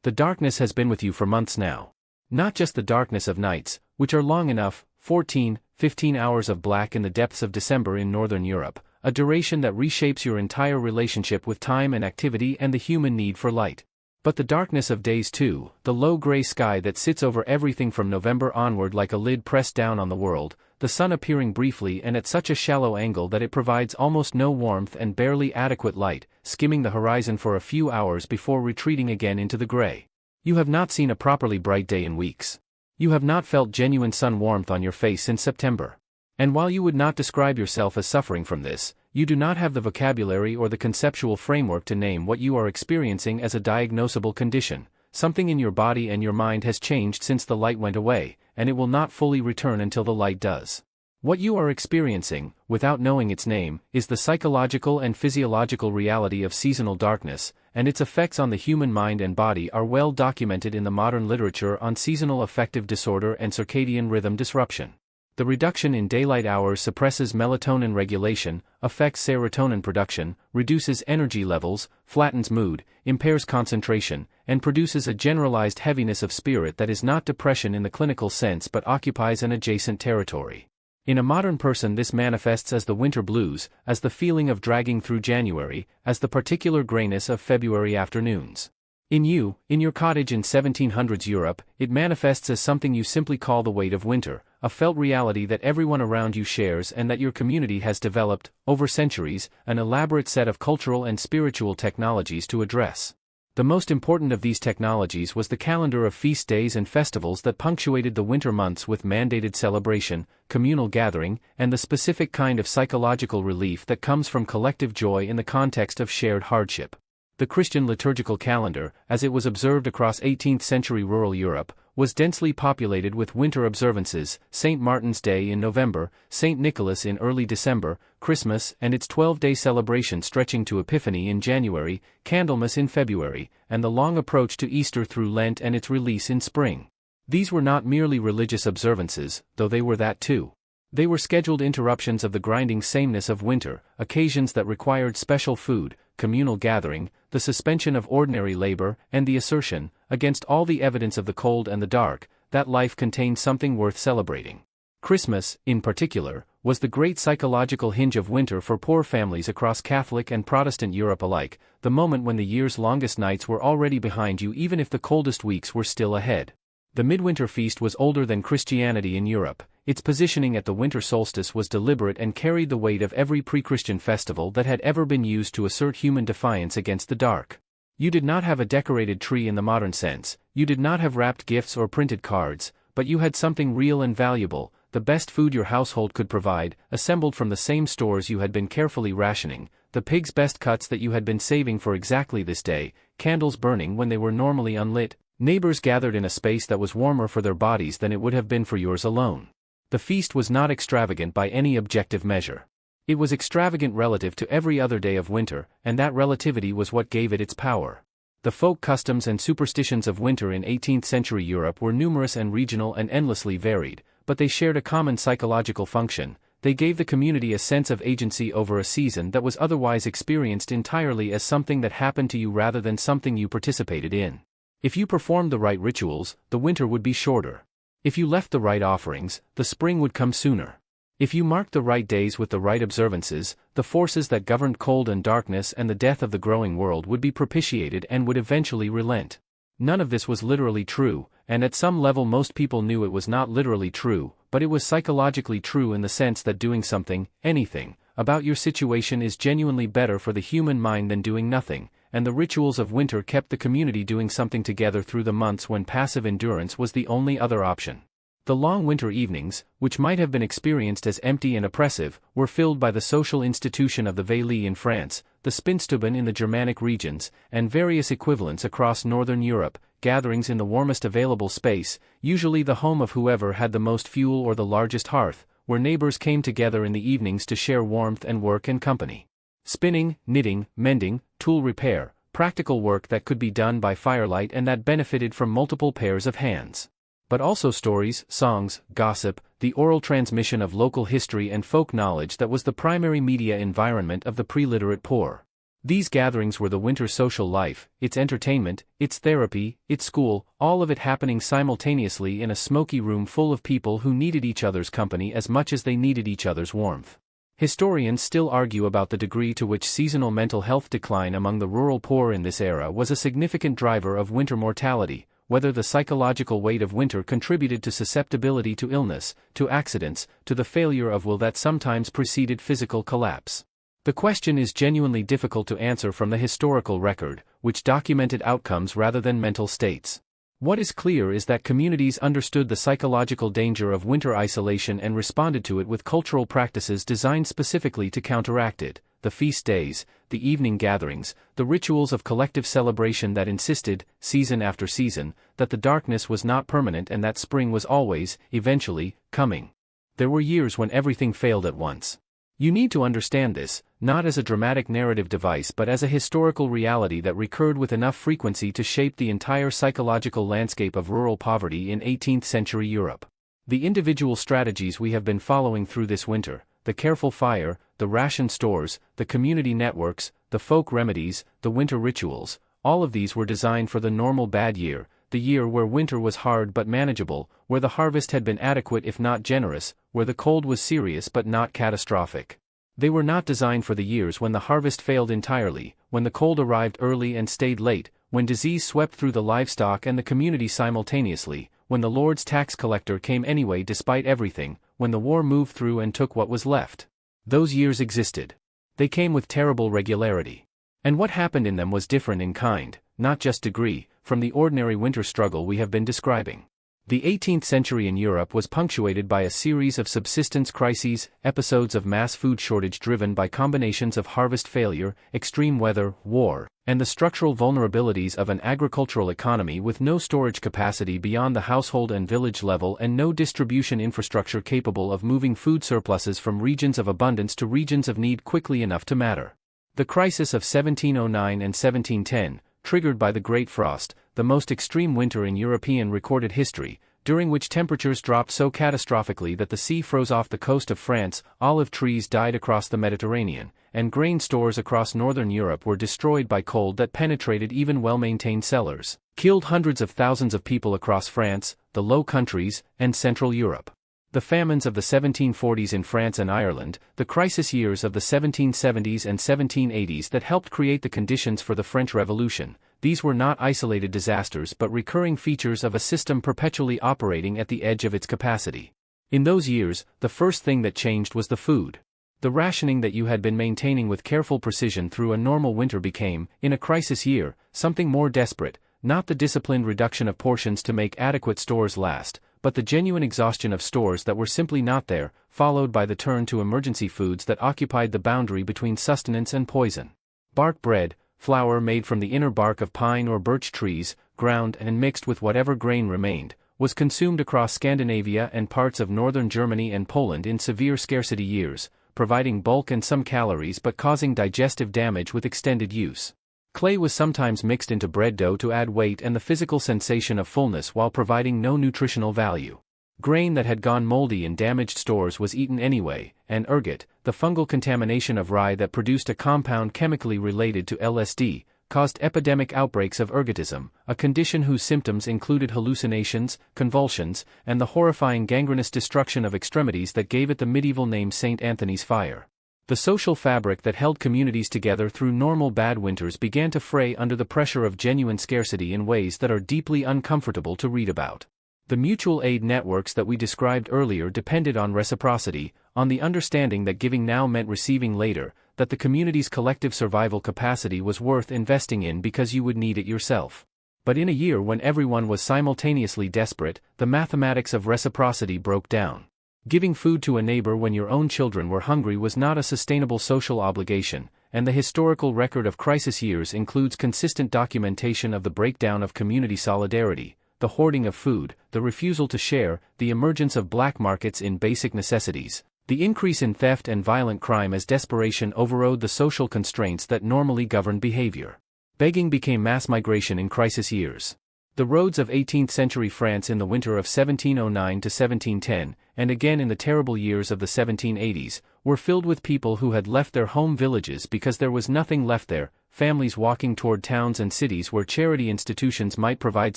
The darkness has been with you for months now. Not just the darkness of nights, which are long enough, 14, 15 hours of black in the depths of December in Northern Europe, a duration that reshapes your entire relationship with time and activity and the human need for light. But the darkness of days too, the low gray sky that sits over everything from November onward like a lid pressed down on the world, the sun appearing briefly and at such a shallow angle that it provides almost no warmth and barely adequate light, skimming the horizon for a few hours before retreating again into the gray. You have not seen a properly bright day in weeks. You have not felt genuine sun warmth on your face since September. And while you would not describe yourself as suffering from this, you do not have the vocabulary or the conceptual framework to name what you are experiencing as a diagnosable condition. Something in your body and your mind has changed since the light went away, and it will not fully return until the light does. What you are experiencing, without knowing its name, is the psychological and physiological reality of seasonal darkness, and its effects on the human mind and body are well documented in the modern literature on seasonal affective disorder and circadian rhythm disruption. The reduction in daylight hours suppresses melatonin regulation, affects serotonin production, reduces energy levels, flattens mood, impairs concentration, and produces a generalized heaviness of spirit that is not depression in the clinical sense but occupies an adjacent territory. In a modern person, this manifests as the winter blues, as the feeling of dragging through January, as the particular grayness of February afternoons. In your cottage in 1700s Europe, it manifests as something you simply call the weight of winter, a felt reality that everyone around you shares and that your community has developed, over centuries, an elaborate set of cultural and spiritual technologies to address. The most important of these technologies was the calendar of feast days and festivals that punctuated the winter months with mandated celebration, communal gathering, and the specific kind of psychological relief that comes from collective joy in the context of shared hardship. The Christian liturgical calendar, as it was observed across 18th-century rural Europe, was densely populated with winter observances: St. Martin's Day in November, St. Nicholas in early December, Christmas and its 12-day celebration stretching to Epiphany in January, Candlemas in February, and the long approach to Easter through Lent and its release in spring. These were not merely religious observances, though they were that too. They were scheduled interruptions of the grinding sameness of winter, occasions that required special food, communal gathering, the suspension of ordinary labor, and the assertion, against all the evidence of the cold and the dark, that life contained something worth celebrating. Christmas, in particular, was the great psychological hinge of winter for poor families across Catholic and Protestant Europe alike, the moment when the year's longest nights were already behind you even if the coldest weeks were still ahead. The midwinter feast was older than Christianity in Europe. Its positioning at the winter solstice was deliberate and carried the weight of every pre-Christian festival that had ever been used to assert human defiance against the dark. You did not have a decorated tree in the modern sense, you did not have wrapped gifts or printed cards, but you had something real and valuable, the best food your household could provide, assembled from the same stores you had been carefully rationing, the pig's best cuts that you had been saving for exactly this day, candles burning when they were normally unlit, neighbors gathered in a space that was warmer for their bodies than it would have been for yours alone. The feast was not extravagant by any objective measure. It was extravagant relative to every other day of winter, and that relativity was what gave it its power. The folk customs and superstitions of winter in 18th-century Europe were numerous and regional and endlessly varied, but they shared a common psychological function. They gave the community a sense of agency over a season that was otherwise experienced entirely as something that happened to you rather than something you participated in. If you performed the right rituals, the winter would be shorter. If you left the right offerings, the spring would come sooner. If you marked the right days with the right observances, the forces that governed cold and darkness and the death of the growing world would be propitiated and would eventually relent. None of this was literally true, and at some level most people knew it was not literally true, but it was psychologically true in the sense that doing something, anything, about your situation is genuinely better for the human mind than doing nothing, and the rituals of winter kept the community doing something together through the months when passive endurance was the only other option. The long winter evenings, which might have been experienced as empty and oppressive, were filled by the social institution of the Veillée in France, the Spinstube in the Germanic regions, and various equivalents across northern Europe, gatherings in the warmest available space, usually the home of whoever had the most fuel or the largest hearth, where neighbors came together in the evenings to share warmth and work and company. Spinning, knitting, mending, tool repair, practical work that could be done by firelight and that benefited from multiple pairs of hands. But also stories, songs, gossip, the oral transmission of local history and folk knowledge that was the primary media environment of the pre-literate poor. These gatherings were the winter social life, its entertainment, its therapy, its school, all of it happening simultaneously in a smoky room full of people who needed each other's company as much as they needed each other's warmth. Historians still argue about the degree to which seasonal mental health decline among the rural poor in this era was a significant driver of winter mortality, whether the psychological weight of winter contributed to susceptibility to illness, to accidents, to the failure of will that sometimes preceded physical collapse. The question is genuinely difficult to answer from the historical record, which documented outcomes rather than mental states. What is clear is that communities understood the psychological danger of winter isolation and responded to it with cultural practices designed specifically to counteract it: the feast days, the evening gatherings, the rituals of collective celebration that insisted, season after season, that the darkness was not permanent and that spring was always, eventually, coming. There were years when everything failed at once. You need to understand this, not as a dramatic narrative device but as a historical reality that recurred with enough frequency to shape the entire psychological landscape of rural poverty in 18th-century Europe. The individual strategies we have been following through this winter, the careful fire, the ration stores, the community networks, the folk remedies, the winter rituals, all of these were designed for the normal bad year, the year where winter was hard but manageable, where the harvest had been adequate if not generous, where the cold was serious but not catastrophic. They were not designed for the years when the harvest failed entirely, when the cold arrived early and stayed late, when disease swept through the livestock and the community simultaneously, when the Lord's tax collector came anyway despite everything, when the war moved through and took what was left. Those years existed. They came with terrible regularity. And what happened in them was different in kind, not just degree, from the ordinary winter struggle we have been describing. The 18th century in Europe was punctuated by a series of subsistence crises, episodes of mass food shortage driven by combinations of harvest failure, extreme weather, war, and the structural vulnerabilities of an agricultural economy with no storage capacity beyond the household and village level and no distribution infrastructure capable of moving food surpluses from regions of abundance to regions of need quickly enough to matter. The crisis of 1709 and 1710, triggered by the Great Frost, the most extreme winter in European recorded history, during which temperatures dropped so catastrophically that the sea froze off the coast of France, olive trees died across the Mediterranean, and grain stores across northern Europe were destroyed by cold that penetrated even well-maintained cellars, killed hundreds of thousands of people across France, the Low Countries, and Central Europe. The famines of the 1740s in France and Ireland, the crisis years of the 1770s and 1780s that helped create the conditions for the French Revolution, these were not isolated disasters but recurring features of a system perpetually operating at the edge of its capacity. In those years, the first thing that changed was the food. The rationing that you had been maintaining with careful precision through a normal winter became, in a crisis year, something more desperate, not the disciplined reduction of portions to make adequate stores last, but the genuine exhaustion of stores that were simply not there, followed by the turn to emergency foods that occupied the boundary between sustenance and poison. Bark bread, flour made from the inner bark of pine or birch trees, ground and mixed with whatever grain remained, was consumed across Scandinavia and parts of northern Germany and Poland in severe scarcity years, providing bulk and some calories but causing digestive damage with extended use. Clay was sometimes mixed into bread dough to add weight and the physical sensation of fullness while providing no nutritional value. Grain that had gone moldy in damaged stores was eaten anyway, and ergot, the fungal contamination of rye that produced a compound chemically related to LSD, caused epidemic outbreaks of ergotism, a condition whose symptoms included hallucinations, convulsions, and the horrifying gangrenous destruction of extremities that gave it the medieval name St. Anthony's fire. The social fabric that held communities together through normal bad winters began to fray under the pressure of genuine scarcity in ways that are deeply uncomfortable to read about. The mutual aid networks that we described earlier depended on reciprocity, on the understanding that giving now meant receiving later, that the community's collective survival capacity was worth investing in because you would need it yourself. But in a year when everyone was simultaneously desperate, the mathematics of reciprocity broke down. Giving food to a neighbor when your own children were hungry was not a sustainable social obligation, and the historical record of crisis years includes consistent documentation of the breakdown of community solidarity, the hoarding of food, the refusal to share, the emergence of black markets in basic necessities, the increase in theft and violent crime as desperation overrode the social constraints that normally governed behavior. Begging became mass migration in crisis years. The roads of 18th-century France in the winter of 1709 to 1710, and again in the terrible years of the 1780s, were filled with people who had left their home villages because there was nothing left there, families walking toward towns and cities where charity institutions might provide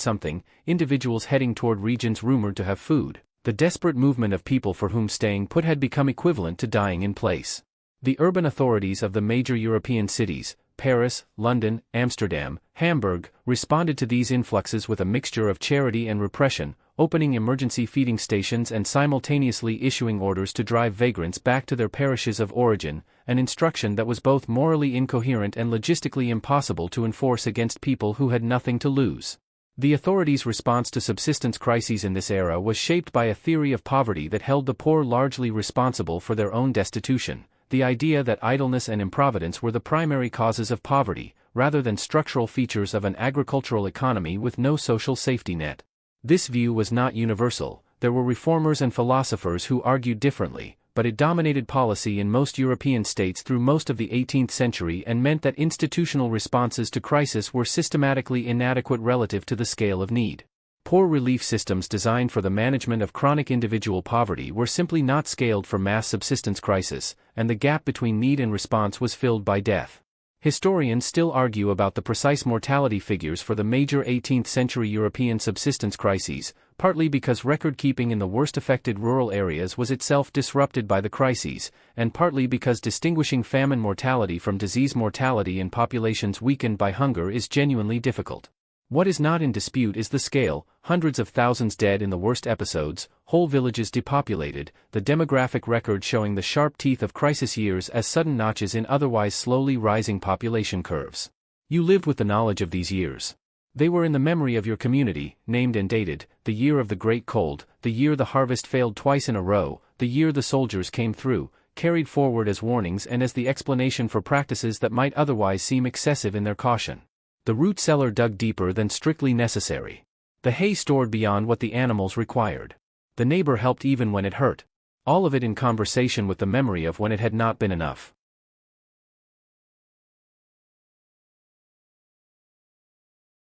something, individuals heading toward regions rumored to have food, the desperate movement of people for whom staying put had become equivalent to dying in place. The urban authorities of the major European cities, Paris, London, Amsterdam, Hamburg, responded to these influxes with a mixture of charity and repression, opening emergency feeding stations and simultaneously issuing orders to drive vagrants back to their parishes of origin, an instruction that was both morally incoherent and logistically impossible to enforce against people who had nothing to lose. The authorities' response to subsistence crises in this era was shaped by a theory of poverty that held the poor largely responsible for their own destitution, the idea that idleness and improvidence were the primary causes of poverty, rather than structural features of an agricultural economy with no social safety net. This view was not universal. There were reformers and philosophers who argued differently, but it dominated policy in most European states through most of the 18th century and meant that institutional responses to crisis were systematically inadequate relative to the scale of need. Poor relief systems designed for the management of chronic individual poverty were simply not scaled for mass subsistence crisis, and the gap between need and response was filled by death. Historians still argue about the precise mortality figures for the major 18th-century European subsistence crises, partly because record-keeping in the worst-affected rural areas was itself disrupted by the crises, and partly because distinguishing famine mortality from disease mortality in populations weakened by hunger is genuinely difficult. What is not in dispute is the scale: hundreds of thousands dead in the worst episodes, whole villages depopulated, the demographic record showing the sharp teeth of crisis years as sudden notches in otherwise slowly rising population curves. You lived with the knowledge of these years. They were in the memory of your community, named and dated: the year of the Great Cold, the year the harvest failed twice in a row, the year the soldiers came through, carried forward as warnings and as the explanation for practices that might otherwise seem excessive in their caution. The root cellar dug deeper than strictly necessary. The hay stored beyond what the animals required. The neighbor helped even when it hurt. All of it in conversation with the memory of when it had not been enough.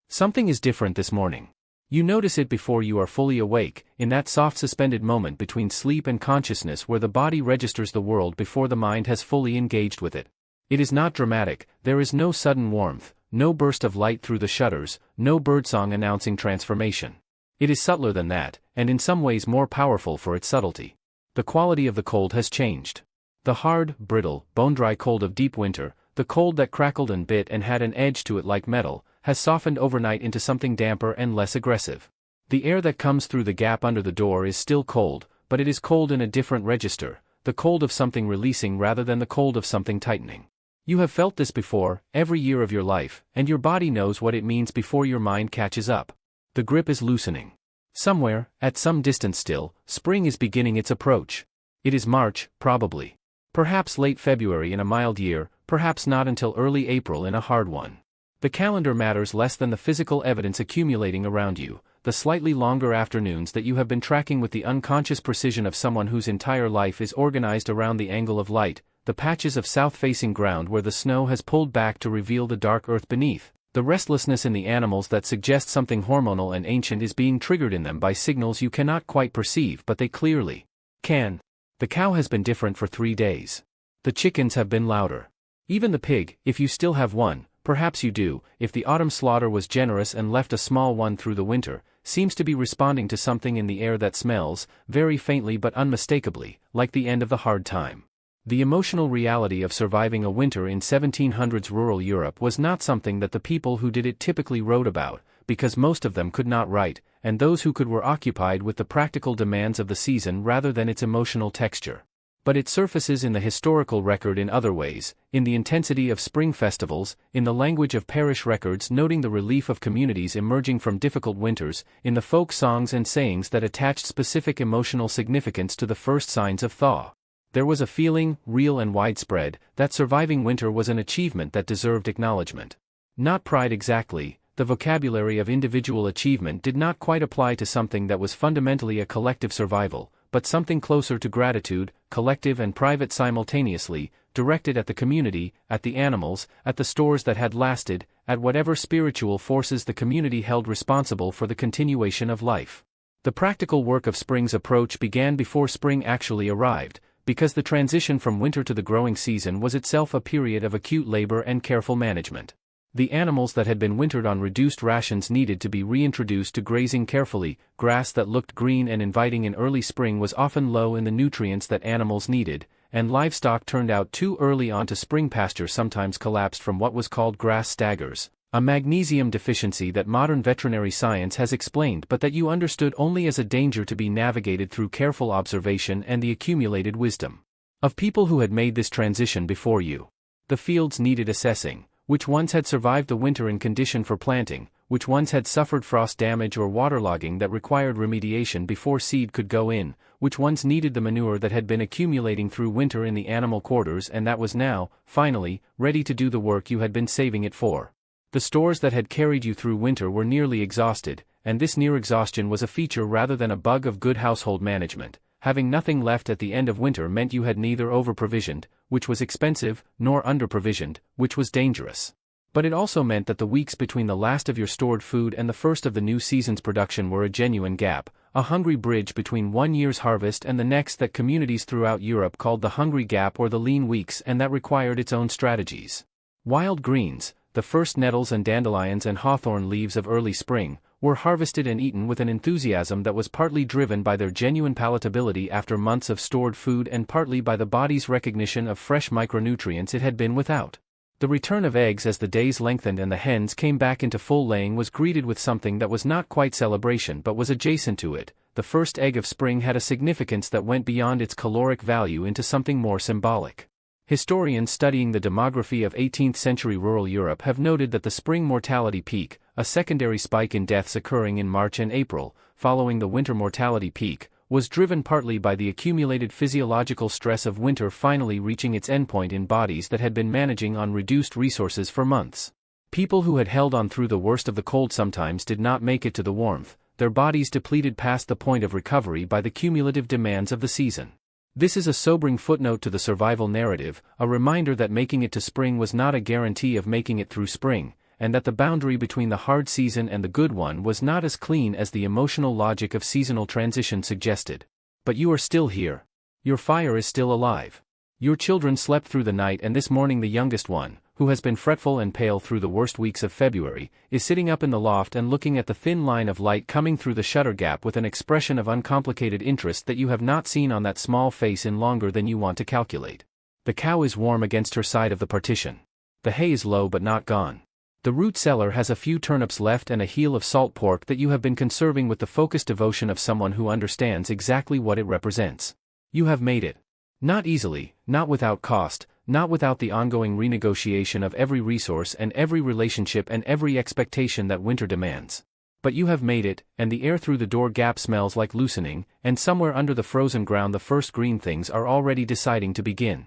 Something is different this morning. You notice it before you are fully awake, in that soft suspended moment between sleep and consciousness where the body registers the world before the mind has fully engaged with it. It is not dramatic, there is no sudden warmth, no burst of light through the shutters, no birdsong announcing transformation. It is subtler than that, and in some ways more powerful for its subtlety. The quality of the cold has changed. The hard, brittle, bone-dry cold of deep winter, the cold that crackled and bit and had an edge to it like metal, has softened overnight into something damper and less aggressive. The air that comes through the gap under the door is still cold, but it is cold in a different register, the cold of something releasing rather than the cold of something tightening. You have felt this before, every year of your life, and your body knows what it means before your mind catches up. The grip is loosening. Somewhere, at some distance still, spring is beginning its approach. It is March, probably. Perhaps late February in a mild year, perhaps not until early April in a hard one. The calendar matters less than the physical evidence accumulating around you, the slightly longer afternoons that you have been tracking with the unconscious precision of someone whose entire life is organized around the angle of light, the patches of south-facing ground where the snow has pulled back to reveal the dark earth beneath, the restlessness in the animals that suggests something hormonal and ancient is being triggered in them by signals you cannot quite perceive but they clearly can. The cow has been different for 3 days. The chickens have been louder. Even the pig, if you still have one, perhaps you do, if the autumn slaughter was generous and left a small one through the winter, seems to be responding to something in the air that smells, very faintly but unmistakably, like the end of the hard time. The emotional reality of surviving a winter in 1700s rural Europe was not something that the people who did it typically wrote about, because most of them could not write, and those who could were occupied with the practical demands of the season rather than its emotional texture. But it surfaces in the historical record in other ways, in the intensity of spring festivals, in the language of parish records noting the relief of communities emerging from difficult winters, in the folk songs and sayings that attached specific emotional significance to the first signs of thaw. There was a feeling, real and widespread, that surviving winter was an achievement that deserved acknowledgement. Not pride exactly, the vocabulary of individual achievement did not quite apply to something that was fundamentally a collective survival, but something closer to gratitude, collective and private simultaneously, directed at the community, at the animals, at the stores that had lasted, at whatever spiritual forces the community held responsible for the continuation of life. The practical work of spring's approach began before spring actually arrived, because the transition from winter to the growing season was itself a period of acute labor and careful management. The animals that had been wintered on reduced rations needed to be reintroduced to grazing carefully. Grass that looked green and inviting in early spring was often low in the nutrients that animals needed, and livestock turned out too early onto spring pasture sometimes collapsed from what was called grass staggers, a magnesium deficiency that modern veterinary science has explained but that you understood only as a danger to be navigated through careful observation and the accumulated wisdom of people who had made this transition before you. The fields needed assessing, which ones had survived the winter in condition for planting, which ones had suffered frost damage or waterlogging that required remediation before seed could go in, which ones needed the manure that had been accumulating through winter in the animal quarters and that was now, finally, ready to do the work you had been saving it for. The stores that had carried you through winter were nearly exhausted, and this near exhaustion was a feature rather than a bug of good household management. Having nothing left at the end of winter meant you had neither over-provisioned, which was expensive, nor under-provisioned, which was dangerous. But it also meant that the weeks between the last of your stored food and the first of the new season's production were a genuine gap, a hungry bridge between one year's harvest and the next that communities throughout Europe called the hungry gap or the lean weeks, and that required its own strategies. Wild greens, the first nettles and dandelions and hawthorn leaves of early spring, were harvested and eaten with an enthusiasm that was partly driven by their genuine palatability after months of stored food and partly by the body's recognition of fresh micronutrients it had been without. The return of eggs as the days lengthened and the hens came back into full laying was greeted with something that was not quite celebration but was adjacent to it. The first egg of spring had a significance that went beyond its caloric value into something more symbolic. Historians studying the demography of 18th-century rural Europe have noted that the spring mortality peak, a secondary spike in deaths occurring in March and April, following the winter mortality peak, was driven partly by the accumulated physiological stress of winter finally reaching its endpoint in bodies that had been managing on reduced resources for months. People who had held on through the worst of the cold sometimes did not make it to the warmth, their bodies depleted past the point of recovery by the cumulative demands of the season. This is a sobering footnote to the survival narrative, a reminder that making it to spring was not a guarantee of making it through spring, and that the boundary between the hard season and the good one was not as clean as the emotional logic of seasonal transition suggested. But you are still here. Your fire is still alive. Your children slept through the night and this morning the youngest one, who has been fretful and pale through the worst weeks of February, is sitting up in the loft and looking at the thin line of light coming through the shutter gap with an expression of uncomplicated interest that you have not seen on that small face in longer than you want to calculate. The cow is warm against her side of the partition. The hay is low but not gone. The root cellar has a few turnips left and a heel of salt pork that you have been conserving with the focused devotion of someone who understands exactly what it represents. You have made it. Not easily, not without cost, not without the ongoing renegotiation of every resource and every relationship and every expectation that winter demands. But you have made it, and the air through the door gap smells like loosening, and somewhere under the frozen ground the first green things are already deciding to begin.